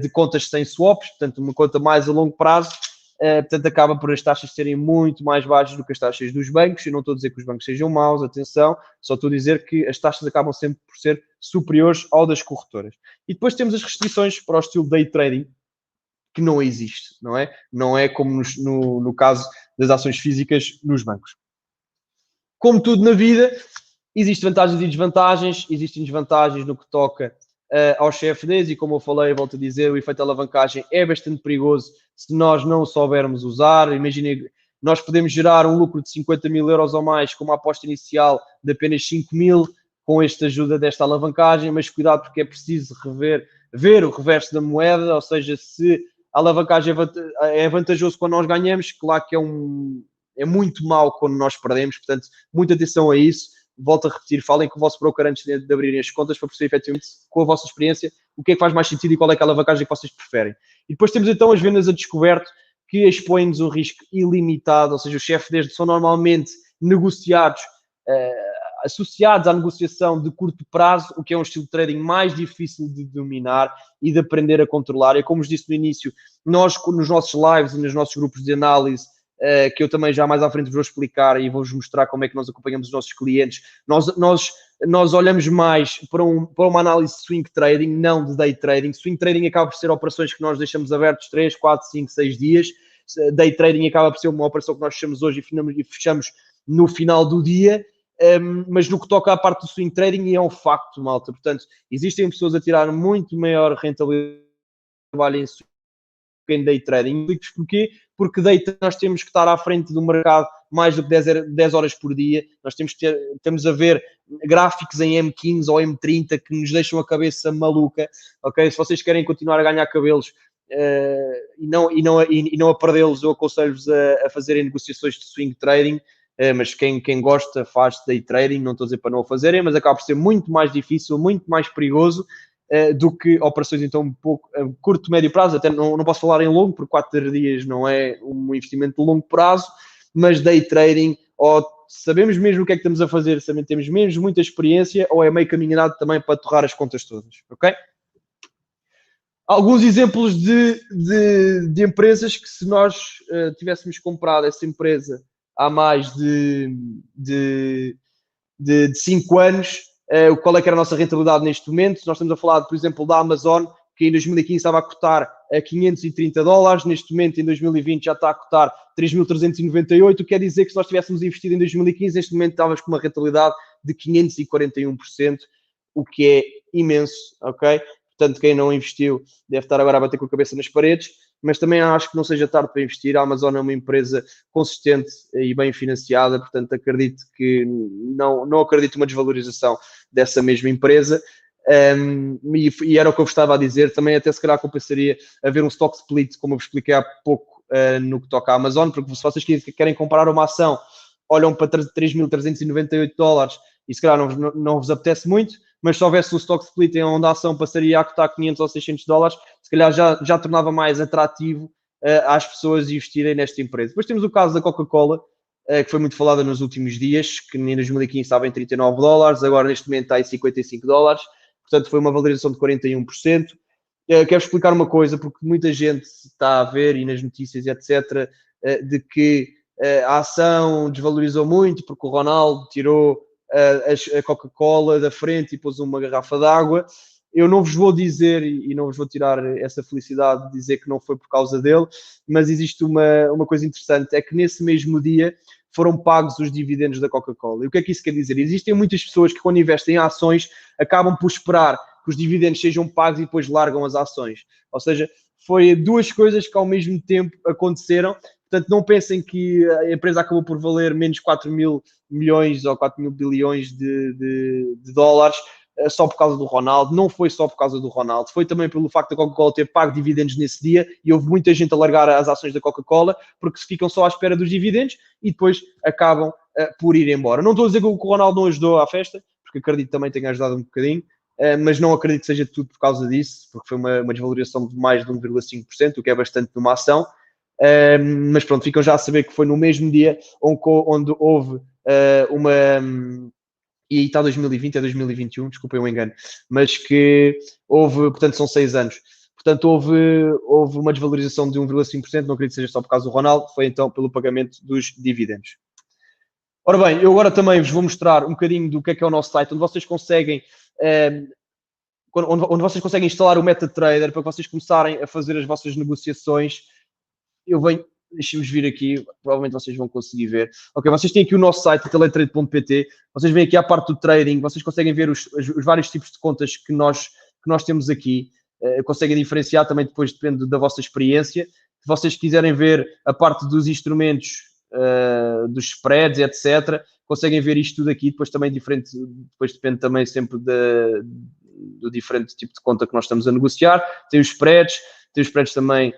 de contas sem swaps, portanto uma conta mais a longo prazo. Portanto, acaba por as taxas serem muito mais baixas do que as taxas dos bancos. Eu não estou a dizer que os bancos sejam maus, atenção, só estou a dizer que as taxas acabam sempre por ser superiores ao das corretoras. E depois temos as restrições para o estilo day trading, que não existe, não é? Não é como no caso das ações físicas nos bancos. Como tudo na vida, existem vantagens e desvantagens. Existem desvantagens no que toca aos CFDs e, como eu falei, volto a dizer, o efeito alavancagem é bastante perigoso se nós não o soubermos usar. Imaginem, nós podemos gerar um lucro de 50 mil euros ou mais com uma aposta inicial de apenas 5 mil com esta ajuda desta alavancagem, mas cuidado porque é preciso ver o reverso da moeda, ou seja, se a alavancagem é vantajoso quando nós ganhamos, claro que é muito mau quando nós perdemos, portanto, muita atenção a isso. Volto a repetir, falem com o vosso broker antes de abrirem as contas para perceber efetivamente, com a vossa experiência, o que é que faz mais sentido e qual é aquela alavancagem que vocês preferem. E depois temos então as vendas a descoberto, que expõem-nos um risco ilimitado, ou seja, os CFDs são normalmente negociados, associados à negociação de curto prazo, o que é um estilo de trading mais difícil de dominar e de aprender a controlar. E como vos disse no início, nós nos nossos lives e nos nossos grupos de análise, que eu também já mais à frente vos vou explicar e vou-vos mostrar como é que nós acompanhamos os nossos clientes. Nós olhamos mais para uma análise de swing trading, não de day trading. Swing trading acaba por ser operações que nós deixamos abertos 3, 4, 5, 6 dias. Day trading acaba por ser uma operação que nós fechamos hoje e fechamos no final do dia. Mas no que toca à parte do swing trading, é um facto, malta. Portanto, existem pessoas a tirar muito maior rentabilidade em swing em day trading. Porquê? Porque day trading nós temos que estar à frente do mercado mais do que 10 horas por dia. Nós temos a ver gráficos em M15 ou M30 que nos deixam a cabeça maluca. Ok? Se vocês querem continuar a ganhar cabelos e não a perdê-los, eu aconselho-vos a fazerem negociações de swing trading. Mas quem gosta faz day trading, não estou a dizer para não o fazerem, mas acaba por ser muito mais difícil, muito mais perigoso do que operações então um pouco curto, médio prazo. Até não posso falar em longo, porque 4 dias não é um investimento de longo prazo, mas day trading ou sabemos mesmo o que é que estamos a fazer, temos mesmo muita experiência, ou é meio caminhado também para torrar as contas todas, ok? Alguns exemplos de empresas que, se nós tivéssemos comprado essa empresa há mais de 5 anos, qual é que era a nossa rentabilidade neste momento? Nós estamos a falar, por exemplo, da Amazon, que em 2015 estava a cotar a $530, neste momento, em 2020, já está a cotar 3.398, quer dizer que se nós tivéssemos investido em 2015, neste momento estávamos com uma rentabilidade de 541%, o que é imenso, ok? Portanto, quem não investiu deve estar agora a bater com a cabeça nas paredes, mas também acho que não seja tarde para investir. A Amazon é uma empresa consistente e bem financiada, portanto, acredito que não acredito numa desvalorização dessa mesma empresa. E era o que eu vos estava a dizer, também até se calhar compensaria haver um stock split, como eu vos expliquei há pouco, no que toca à Amazon, porque se vocês querem comprar uma ação, olham para $3.398 e se calhar não vos apetece muito, mas se houvesse o stock split em onde a ação passaria a custar $500 ou $600, se calhar já tornava mais atrativo às pessoas investirem nesta empresa. Depois temos o caso da Coca-Cola, que foi muito falada nos últimos dias, que em 2015 estava em $39, agora neste momento está em $55, portanto foi uma valorização de 41%. Quero explicar uma coisa, porque muita gente está a ver, e nas notícias, etc., de que a ação desvalorizou muito porque o Ronaldo tirou a Coca-Cola da frente e pôs uma garrafa de água. Eu não vos vou dizer, e não vos vou tirar essa felicidade de dizer que não foi por causa dele, mas existe uma coisa interessante, é que nesse mesmo dia foram pagos os dividendos da Coca-Cola. E o que é que isso quer dizer? Existem muitas pessoas que, quando investem em ações, acabam por esperar que os dividendos sejam pagos e depois largam as ações. Ou seja, foi duas coisas que ao mesmo tempo aconteceram. Portanto, não pensem que a empresa acabou por valer menos 4 mil milhões ou 4 mil bilhões de dólares só por causa do Ronaldo. Não foi só por causa do Ronaldo, foi também pelo facto da Coca-Cola ter pago dividendos nesse dia e houve muita gente a largar as ações da Coca-Cola porque se ficam só à espera dos dividendos e depois acabam por ir embora. Não estou a dizer que o Ronaldo não ajudou à festa, porque acredito que também tenha ajudado um bocadinho, mas não acredito que seja tudo por causa disso, porque foi uma desvalorização de mais de 1,5%, o que é bastante numa ação. Mas pronto, ficam já a saber que foi no mesmo dia onde houve uma... E aí está 2020, é 2021, desculpem o engano, mas que houve, portanto são 6 anos, portanto houve uma desvalorização de 1,5%, não acredito que seja só por causa do Ronaldo, foi então pelo pagamento dos dividendos. Ora bem, eu agora também vos vou mostrar um bocadinho do que é o nosso site, onde vocês conseguem... onde vocês conseguem instalar o MetaTrader para que vocês começarem a fazer as vossas negociações. Deixem-vos vir aqui, provavelmente vocês vão conseguir ver. Ok, vocês têm aqui o nosso site, teletrade.pt, vocês vêm aqui à parte do trading, vocês conseguem ver os vários tipos de contas que nós temos aqui, conseguem diferenciar, também depois depende da vossa experiência. Se vocês quiserem ver a parte dos instrumentos, dos spreads, etc., conseguem ver isto tudo aqui, depois também diferente, depois depende também sempre do diferente tipo de conta que nós estamos a negociar. Tem os spreads também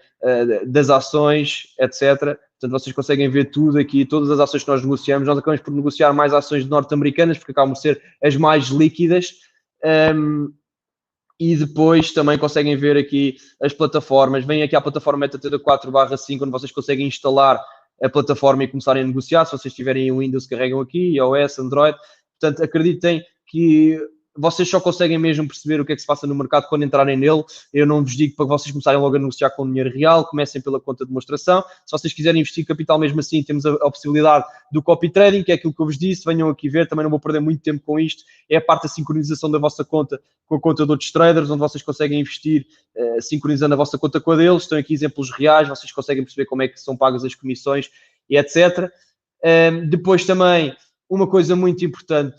das ações, etc. Portanto, vocês conseguem ver tudo aqui, todas as ações que nós negociamos. Nós acabamos por negociar mais ações norte-americanas, porque acabam por ser as mais líquidas. E depois também conseguem ver aqui as plataformas. Vem aqui a plataforma MetaTrader 4/5, onde vocês conseguem instalar a plataforma e começarem a negociar. Se vocês tiverem o Windows, carregam aqui, iOS, Android. Portanto, acreditem que vocês só conseguem mesmo perceber o que é que se passa no mercado quando entrarem nele. Eu não vos digo para vocês começarem logo a negociar com dinheiro real, comecem pela conta de demonstração. Se vocês quiserem investir capital mesmo assim, temos a possibilidade do copy trading, que é aquilo que eu vos disse, venham aqui ver, também não vou perder muito tempo com isto, é a parte da sincronização da vossa conta com a conta de outros traders, onde vocês conseguem investir sincronizando a vossa conta com a deles. Estão aqui exemplos reais, vocês conseguem perceber como é que são pagas as comissões e etc. Depois também, uma coisa muito importante,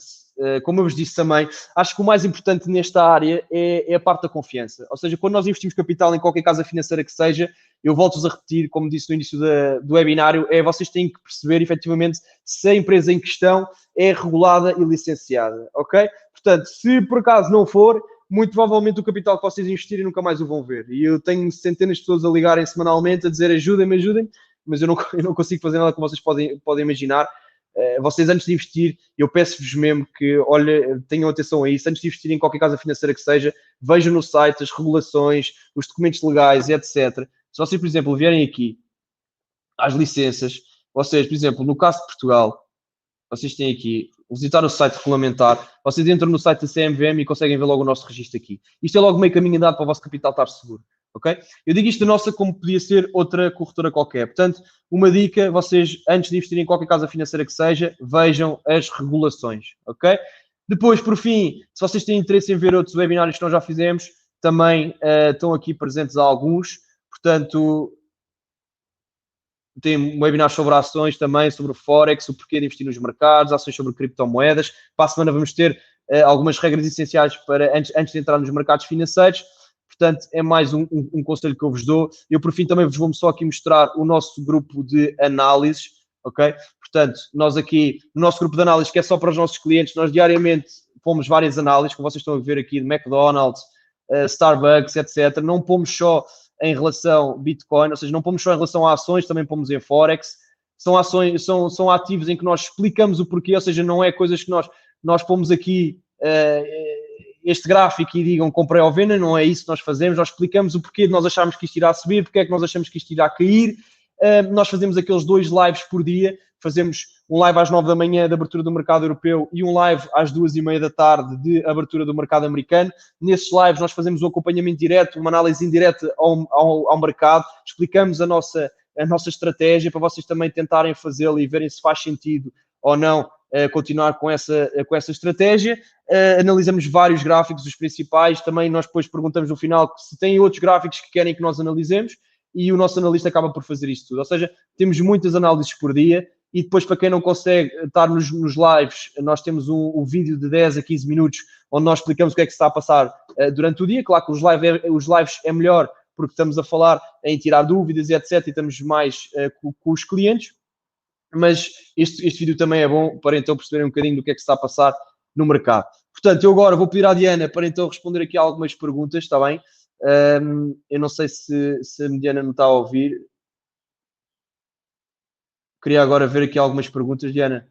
como eu vos disse também, acho que o mais importante nesta área é a parte da confiança. Ou seja, quando nós investimos capital em qualquer casa financeira que seja, eu volto-vos a repetir, como disse no início do webinário, vocês têm que perceber efetivamente se a empresa em questão é regulada e licenciada, ok? Portanto, se por acaso não for, muito provavelmente o capital que vocês investirem nunca mais o vão ver. E eu tenho centenas de pessoas a ligarem semanalmente a dizer ajudem-me, mas eu não consigo fazer nada como vocês podem imaginar. Vocês, antes de investir, eu peço-vos mesmo que, olha, tenham atenção a isso. Antes de investir em qualquer casa financeira que seja, vejam no site as regulações, os documentos legais, etc. Se vocês, por exemplo, vierem aqui às licenças, vocês, por exemplo, no caso de Portugal, vocês têm aqui, visitar o site regulamentar, vocês entram no site da CMVM e conseguem ver logo o nosso registro aqui. Isto é logo meio caminho andado para o vosso capital estar seguro, ok? Eu digo isto da nossa como podia ser outra corretora qualquer. Portanto, uma dica, vocês, antes de investirem em qualquer casa financeira que seja, vejam as regulações, ok? Depois, por fim, se vocês têm interesse em ver outros webinários que nós já fizemos, também estão aqui presentes alguns. Portanto, tem webinars sobre ações também, sobre o Forex, o porquê de investir nos mercados, ações sobre criptomoedas. Para a semana vamos ter algumas regras essenciais para antes de entrar nos mercados financeiros. Portanto, é mais um conselho que eu vos dou. Eu, por fim, também vos vou só aqui mostrar o nosso grupo de análises, ok? Portanto, nós aqui, no nosso grupo de análises, que é só para os nossos clientes, nós diariamente pomos várias análises, como vocês estão a ver aqui, de McDonald's, Starbucks, etc. Não pomos só em relação a Bitcoin, ou seja, não pomos só em relação a ações, também pomos em Forex. São ações, são ativos em que nós explicamos o porquê, ou seja, não é coisas que nós pomos aqui este gráfico e digam comprei ou venda, não é isso que nós fazemos, nós explicamos o porquê de nós acharmos que isto irá subir, porque é que nós achamos que isto irá cair. Nós fazemos aqueles 2 lives por dia, fazemos um live às 9 da manhã de abertura do mercado europeu e um live às 2h30 da tarde de abertura do mercado americano. Nesses lives nós fazemos um acompanhamento direto, uma análise indireta ao mercado, explicamos a nossa estratégia para vocês também tentarem fazê-la e verem se faz sentido ou não continuar com essa estratégia. Analisamos vários gráficos, os principais, também nós depois perguntamos no final se têm outros gráficos que querem que nós analisemos e o nosso analista acaba por fazer isto tudo. Ou seja, temos muitas análises por dia e depois, para quem não consegue estar nos lives, nós temos um vídeo de 10 a 15 minutos onde nós explicamos o que é que se está a passar durante o dia. Claro que os lives é melhor porque estamos a falar em tirar dúvidas e etc. E estamos mais com os clientes. Mas este vídeo também é bom para então perceberem um bocadinho do que é que se está a passar no mercado. Portanto, eu agora vou pedir à Diana para então responder aqui a algumas perguntas, está bem? Eu não sei se a Diana me está a ouvir. Queria agora ver aqui algumas perguntas, Diana.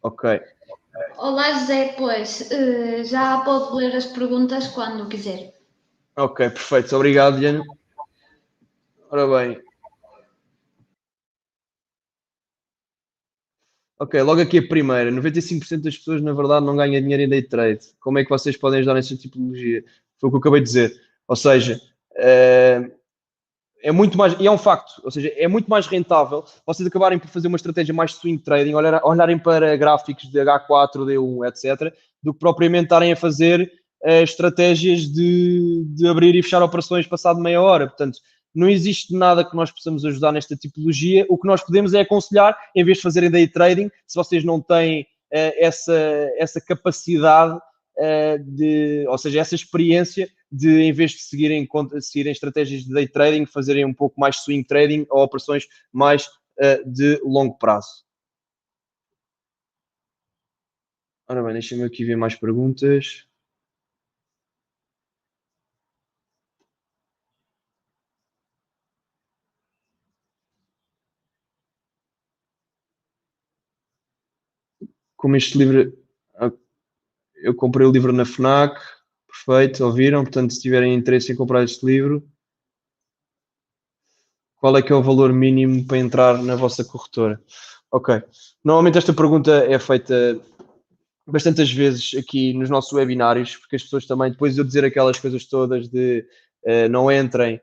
Ok. Olá, José, pois já pode ler as perguntas quando quiser. Ok, perfeito. Obrigado, Diana. Ora bem. Ok, logo aqui a primeira. 95% das pessoas, na verdade, não ganham dinheiro em day trade. Como é que vocês podem ajudar nessa tipologia? Foi o que eu acabei de dizer. Ou seja, é muito mais, e é um facto, ou seja, é muito mais rentável vocês acabarem por fazer uma estratégia mais swing trading, olharem para gráficos de H4, D1, etc., do que propriamente estarem a fazer estratégias de abrir e fechar operações passado meia hora. Portanto, não existe nada que nós possamos ajudar nesta tipologia. O que nós podemos é aconselhar, em vez de fazerem day trading, se vocês não têm essa capacidade ou seja, essa experiência de, em vez de seguirem estratégias de day trading, fazerem um pouco mais swing trading ou operações mais de longo prazo. Ora bem, deixa-me aqui ver mais perguntas. Como este livro... Eu comprei o livro na FNAC. Perfeito, ouviram? Portanto, se tiverem interesse em comprar este livro, qual é que é o valor mínimo para entrar na vossa corretora? Ok. Normalmente esta pergunta é feita bastantes vezes aqui nos nossos webinários, porque as pessoas também, depois de eu dizer aquelas coisas todas de não entrem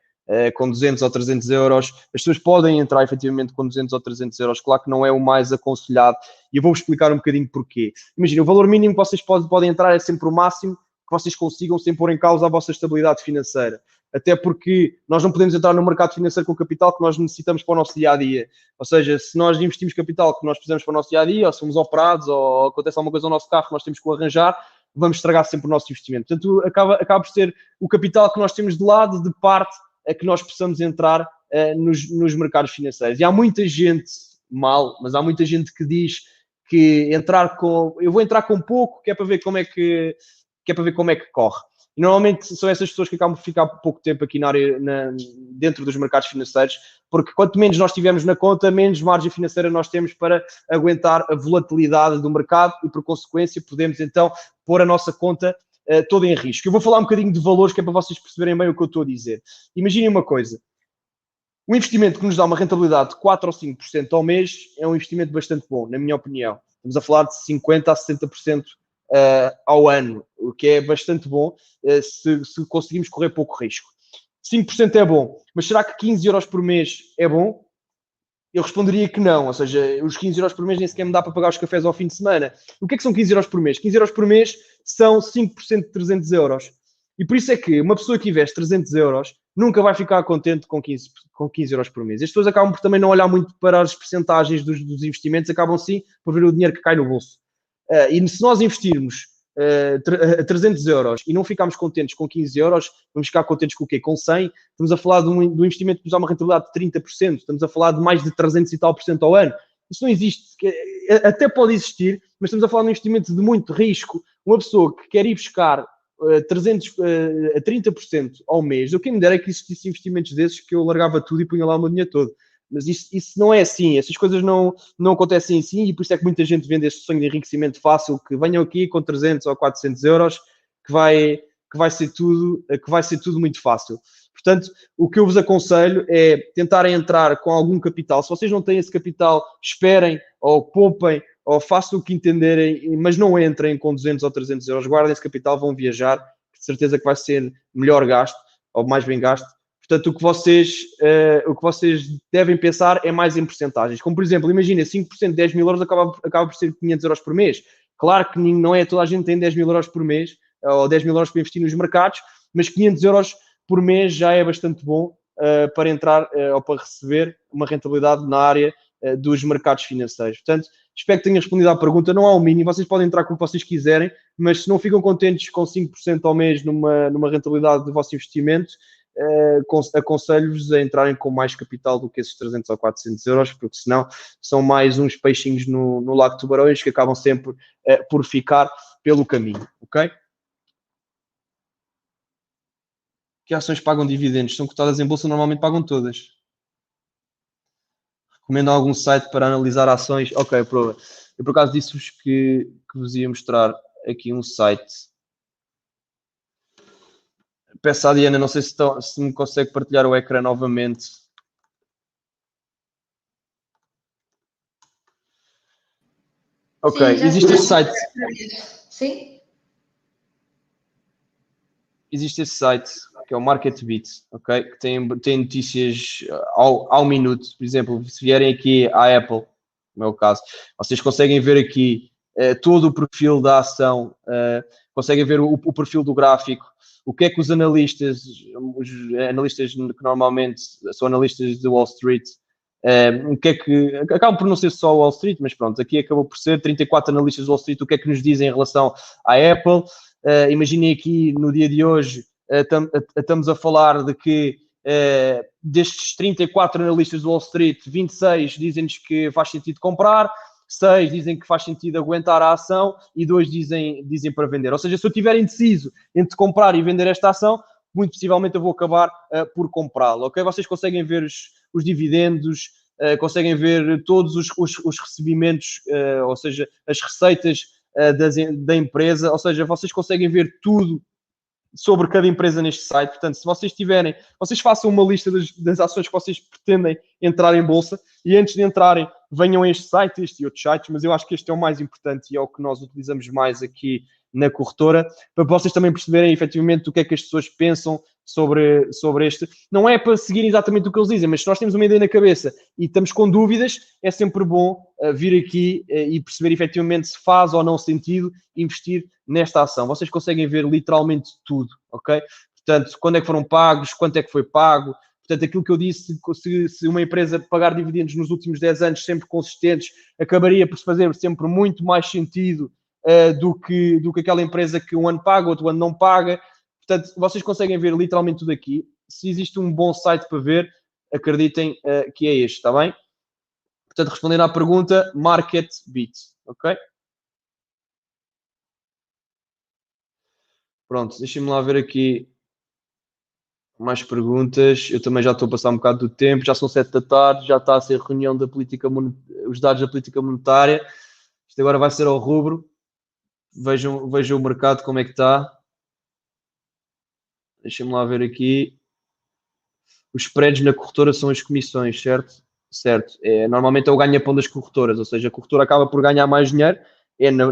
com 200 ou 300 euros, as pessoas podem entrar efetivamente com 200 ou 300 euros, claro que não é o mais aconselhado, e eu vou-vos explicar um bocadinho porquê. Imagina, o valor mínimo que vocês podem entrar é sempre o máximo que vocês consigam sem pôr em causa a vossa estabilidade financeira. Até porque nós não podemos entrar no mercado financeiro com capital que nós necessitamos para o nosso dia-a-dia. Ou seja, se nós investimos capital que nós precisamos para o nosso dia-a-dia, ou somos operados, ou acontece alguma coisa no nosso carro que nós temos que o arranjar, vamos estragar sempre o nosso investimento. Portanto, acaba por ser o capital que nós temos de lado, de parte, a que nós possamos entrar nos mercados financeiros. E há muita gente, mas há muita gente que diz que eu vou entrar com pouco, que é para ver como é que corre. E normalmente são essas pessoas que acabam por ficar pouco tempo aqui na área, dentro dos mercados financeiros, porque quanto menos nós tivermos na conta, menos margem financeira nós temos para aguentar a volatilidade do mercado e, por consequência, podemos então pôr a nossa conta toda em risco. Eu vou falar um bocadinho de valores, que é para vocês perceberem bem o que eu estou a dizer. Imaginem uma coisa. Um investimento que nos dá uma rentabilidade de 4 ou 5% ao mês é um investimento bastante bom, na minha opinião. Estamos a falar de 50% a 60% ao ano, o que é bastante bom se conseguimos correr pouco risco. 5% é bom, mas será que 15 euros por mês é bom? Eu responderia que não, ou seja, os 15 euros por mês nem sequer me dá para pagar os cafés ao fim de semana. O que é que são 15 euros por mês? 15 euros por mês são 5% de 300 euros. E por isso é que uma pessoa que investe 300 euros nunca vai ficar contente com 15 euros por mês. As pessoas acabam por também não olhar muito para as percentagens dos investimentos, acabam sim por ver o dinheiro que cai no bolso. E se nós investirmos 300 euros e não ficarmos contentes com 15 euros, vamos ficar contentes com o quê? Com 100? Estamos a falar de um investimento que nos dá uma rentabilidade de 30%, estamos a falar de mais de 300 e tal por cento ao ano. Isso não existe, até pode existir, mas estamos a falar de um investimento de muito risco. Uma pessoa que quer ir buscar 300 a 30% ao mês, eu quem me dera é que existissem investimentos desses que eu largava tudo e punha lá o meu dinheiro todo. Mas isso não é assim, essas coisas não acontecem assim, e por isso é que muita gente vende este sonho de enriquecimento fácil, que venham aqui com 300 ou 400 euros, que vai ser tudo muito fácil. Portanto, o que eu vos aconselho é tentarem entrar com algum capital. Se vocês não têm esse capital, esperem ou poupem ou façam o que entenderem, mas não entrem com 200 ou 300 euros, guardem esse capital, vão viajar, de certeza que vai ser melhor gasto ou mais bem gasto. Portanto, o que vocês devem pensar é mais em percentagens. Como, por exemplo, imagina, 5% de 10 mil euros acaba por ser 500 euros por mês. Claro que não é toda a gente tem 10 mil euros por mês, ou 10 mil euros para investir nos mercados, mas 500 euros por mês já é bastante bom para entrar ou para receber uma rentabilidade na área dos mercados financeiros. Portanto, espero que tenha respondido à pergunta. Não há um mínimo, vocês podem entrar como vocês quiserem, mas se não ficam contentes com 5% ao mês numa rentabilidade do vosso investimento, aconselho-vos a entrarem com mais capital do que esses 300 ou 400 euros, porque senão são mais uns peixinhos no lago de tubarões que acabam sempre por ficar pelo caminho, ok? Que ações pagam dividendos? São cotadas em bolsa, normalmente pagam todas. Recomendo algum site para analisar ações? Ok, prova. Eu por acaso disse-vos que vos ia mostrar aqui um site. Peço à Diana, não sei se me consegue partilhar o ecrã novamente. Ok, sim, existe este site. Sim? Existe esse site, que é o MarketBeat, ok? Que tem notícias ao minuto. Por exemplo, se vierem aqui à Apple, no meu caso, vocês conseguem ver aqui todo o perfil da ação, conseguem ver o perfil do gráfico, o que é que os analistas que normalmente são analistas de Wall Street, o que é que acabam por não ser só Wall Street, mas pronto, aqui acabou por ser 34 analistas de Wall Street, o que é que nos dizem em relação à Apple. Imaginem aqui no dia de hoje, estamos a falar de que destes 34 analistas de Wall Street, 26 dizem-nos que faz sentido comprar, 6 dizem que faz sentido aguentar a ação e 2 dizem para vender. Ou seja, se eu estiver indeciso entre comprar e vender esta ação, muito possivelmente eu vou acabar por comprá-la, ok? Vocês conseguem ver os dividendos, conseguem ver todos os recebimentos, ou seja, as receitas da empresa, ou seja, vocês conseguem ver tudo sobre cada empresa neste site. Portanto, se vocês tiverem, vocês façam uma lista das ações que vocês pretendem entrar em bolsa e antes de entrarem venham a este site, este e outros sites, mas eu acho que este é o mais importante e é o que nós utilizamos mais aqui na corretora, para vocês também perceberem efetivamente o que é que as pessoas pensam sobre este. Não é para seguir exatamente o que eles dizem, mas se nós temos uma ideia na cabeça e estamos com dúvidas, é sempre bom vir aqui e perceber efetivamente se faz ou não sentido investir nesta ação. Vocês conseguem ver literalmente tudo, ok? Portanto, quando é que foram pagos, quanto é que foi pago. Portanto, aquilo que eu disse, se uma empresa pagar dividendos nos últimos 10 anos sempre consistentes, acabaria por se fazer sempre muito mais sentido do que aquela empresa que um ano paga, outro ano não paga. Portanto, vocês conseguem ver literalmente tudo aqui. Se existe um bom site para ver, acreditem que é este, está bem? Portanto, respondendo à pergunta, MarketBeat, ok? Pronto, deixem-me lá ver aqui mais perguntas. Eu também já estou a passar um bocado do tempo, já são 7 da tarde, já está a ser reunião da política os dados da política monetária. Isto agora vai ser ao rubro. Vejam o mercado como é que está. Deixem-me lá ver aqui. Os spreads na corretora são as comissões, certo? Certo. Normalmente é o ganha-pão das corretoras, ou seja, a corretora acaba por ganhar mais dinheiro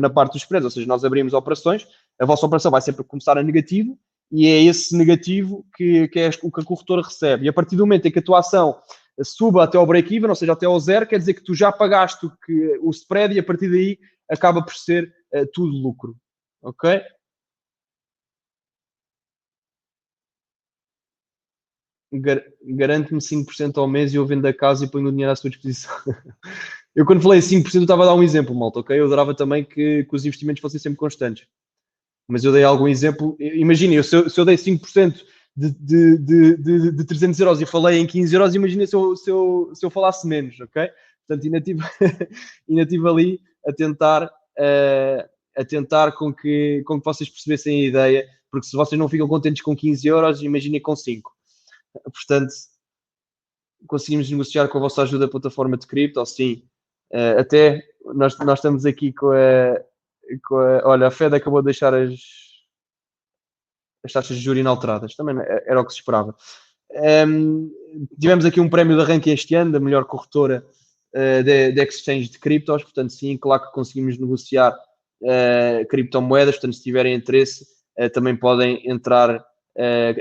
na parte dos spreads, ou seja, nós abrimos operações, a vossa operação vai sempre começar a negativo e é esse negativo que é o que a corretora recebe. E a partir do momento em que a tua ação suba até ao break-even, ou seja, até ao zero, quer dizer que tu já pagaste o spread e a partir daí acaba por ser tudo lucro. Ok? Garante-me 5% ao mês e eu vendo a casa e ponho o dinheiro à sua disposição. Eu, quando falei 5%, eu estava a dar um exemplo, malta, ok? Eu adorava também que os investimentos fossem sempre constantes. Mas eu dei algum exemplo. Imaginem, se eu dei 5% de 300 euros e falei em 15 euros, imagina se eu falasse menos, ok? Portanto, ainda tive ali a tentar com que vocês percebessem a ideia, porque se vocês não ficam contentes com 15 euros, imaginem com 5. Portanto, conseguimos negociar com a vossa ajuda a plataforma de cripto, sim. Até nós estamos aqui olha, a Fed acabou de deixar as taxas de juros inalteradas. Também era o que se esperava. Tivemos aqui um prémio de arranque este ano da melhor corretora de exchange de criptos. Portanto, sim, claro que conseguimos negociar criptomoedas. Portanto, se tiverem interesse, também podem entrar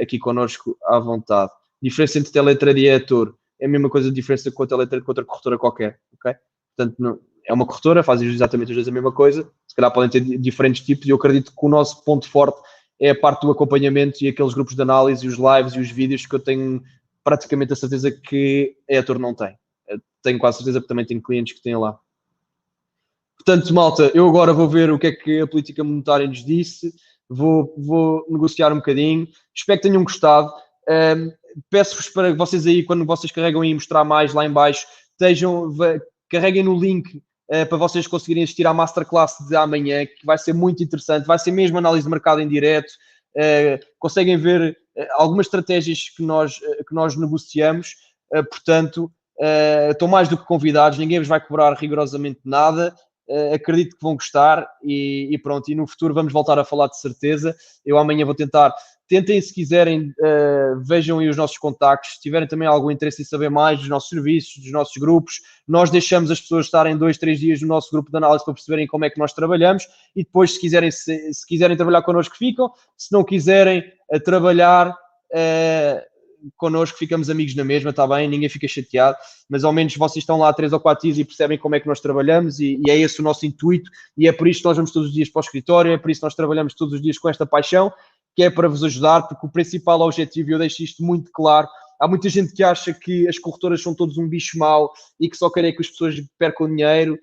aqui connosco à vontade. Diferença entre teletrade e eToro é a mesma coisa de diferença com a teletrade com outra corretora qualquer, ok? Portanto, não, é uma corretora, fazem exatamente os dois a mesma coisa, se calhar podem ter diferentes tipos e eu acredito que o nosso ponto forte é a parte do acompanhamento e aqueles grupos de análise, os lives e os vídeos que eu tenho praticamente a certeza que a eToro não tem. Tenho quase certeza que também tenho clientes que têm lá. Portanto, malta, eu agora vou ver o que é que a política monetária nos disse, vou negociar um bocadinho, espero que tenham gostado. Peço-vos para que vocês aí, quando vocês carregam e mostrar mais lá em baixo, carreguem no link para vocês conseguirem assistir à masterclass de amanhã, que vai ser muito interessante, vai ser mesmo análise de mercado em direto, conseguem ver algumas estratégias que nós negociamos, portanto, estão mais do que convidados, ninguém vos vai cobrar rigorosamente nada. Acredito que vão gostar e pronto, e no futuro vamos voltar a falar de certeza. Eu amanhã vou tentem se quiserem, vejam aí os nossos contactos, se tiverem também algum interesse em saber mais dos nossos serviços, dos nossos grupos, nós deixamos as pessoas estarem 2-3 dias no nosso grupo de análise para perceberem como é que nós trabalhamos e depois se quiserem trabalhar connosco ficam, se não quiserem trabalhar connosco, ficamos amigos na mesma, está bem, ninguém fica chateado, mas ao menos vocês estão lá 3 ou 4 dias e percebem como é que nós trabalhamos e é esse o nosso intuito e é por isso que nós vamos todos os dias para o escritório, é por isso que nós trabalhamos todos os dias com esta paixão, que é para vos ajudar, porque o principal objetivo, e eu deixo isto muito claro, há muita gente que acha que as corretoras são todos um bicho mau e que só querem que as pessoas percam dinheiro,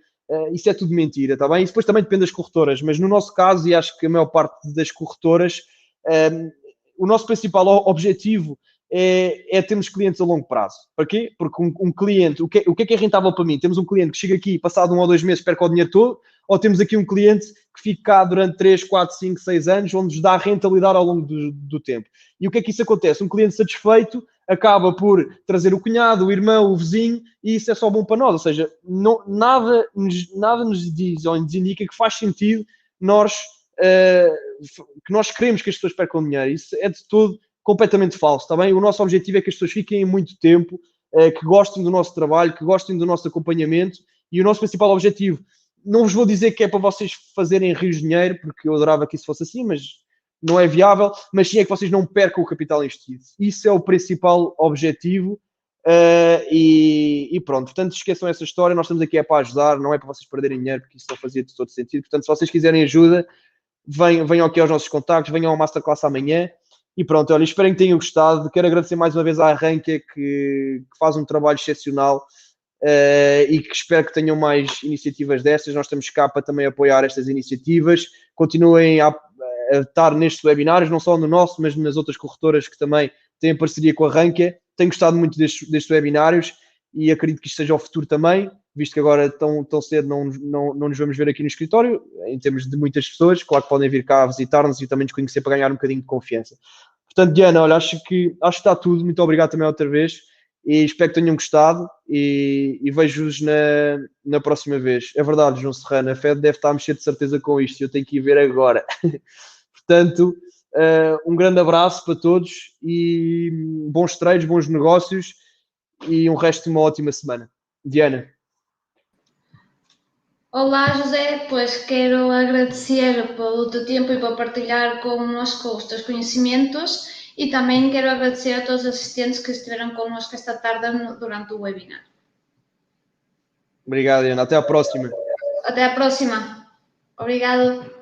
isso é tudo mentira, está bem? Isso depois também depende das corretoras, mas no nosso caso, e acho que a maior parte das corretoras, o nosso principal objetivo é termos clientes a longo prazo. Para quê? Porque um cliente, o que é rentável para mim? Temos um cliente que chega aqui, passado 1 ou 2 meses, perca o dinheiro todo, ou temos aqui um cliente que fica cá durante 3, 4, 5, 6 anos, onde nos dá rentabilidade ao longo do tempo. E o que é que isso acontece? Um cliente satisfeito acaba por trazer o cunhado, o irmão, o vizinho, e isso é só bom para nós. Ou seja, nada nos diz ou nos indica que faz sentido que nós queremos que as pessoas percam dinheiro. Isso é de todo completamente falso, está bem? O nosso objetivo é que as pessoas fiquem muito tempo, que gostem do nosso trabalho, que gostem do nosso acompanhamento e o nosso principal objetivo, não vos vou dizer que é para vocês fazerem rios de dinheiro, porque eu adorava que isso fosse assim, mas não é viável, mas sim é que vocês não percam o capital investido. Isso é o principal objetivo e pronto. Portanto, esqueçam essa história, nós estamos aqui para ajudar, não é para vocês perderem dinheiro, porque isso não fazia de todo sentido. Portanto, se vocês quiserem ajuda, venham aqui aos nossos contactos, venham ao Masterclass amanhã. E pronto, olha, espero que tenham gostado. Quero agradecer mais uma vez à Arranca, que faz um trabalho excepcional e que espero que tenham mais iniciativas destas. Nós estamos cá para também apoiar estas iniciativas. Continuem a estar nestes webinários, não só no nosso, mas nas outras corretoras que também têm parceria com a Arranca. Tenho gostado muito destes webinários e acredito que isto seja o futuro também, visto que agora tão cedo não nos vamos ver aqui no escritório, em termos de muitas pessoas, claro que podem vir cá visitar-nos e também nos conhecer para ganhar um bocadinho de confiança. Portanto, Diana, olha, acho que está tudo, muito obrigado também outra vez, e espero que tenham gostado, e vejo-vos na próxima vez. É verdade, João Serrano, a Fed deve estar a mexer de certeza com isto, eu tenho que ir ver agora. Portanto, um grande abraço para todos, e bons trades, bons negócios, e um resto de uma ótima semana. Diana. Olá, José, pois quero agradecer pelo teu tempo e por partilhar connosco os teus conhecimentos e também quero agradecer a todos os assistentes que estiveram connosco esta tarde durante o webinar. Obrigado, Diana. Até à próxima. Até a próxima. Obrigado.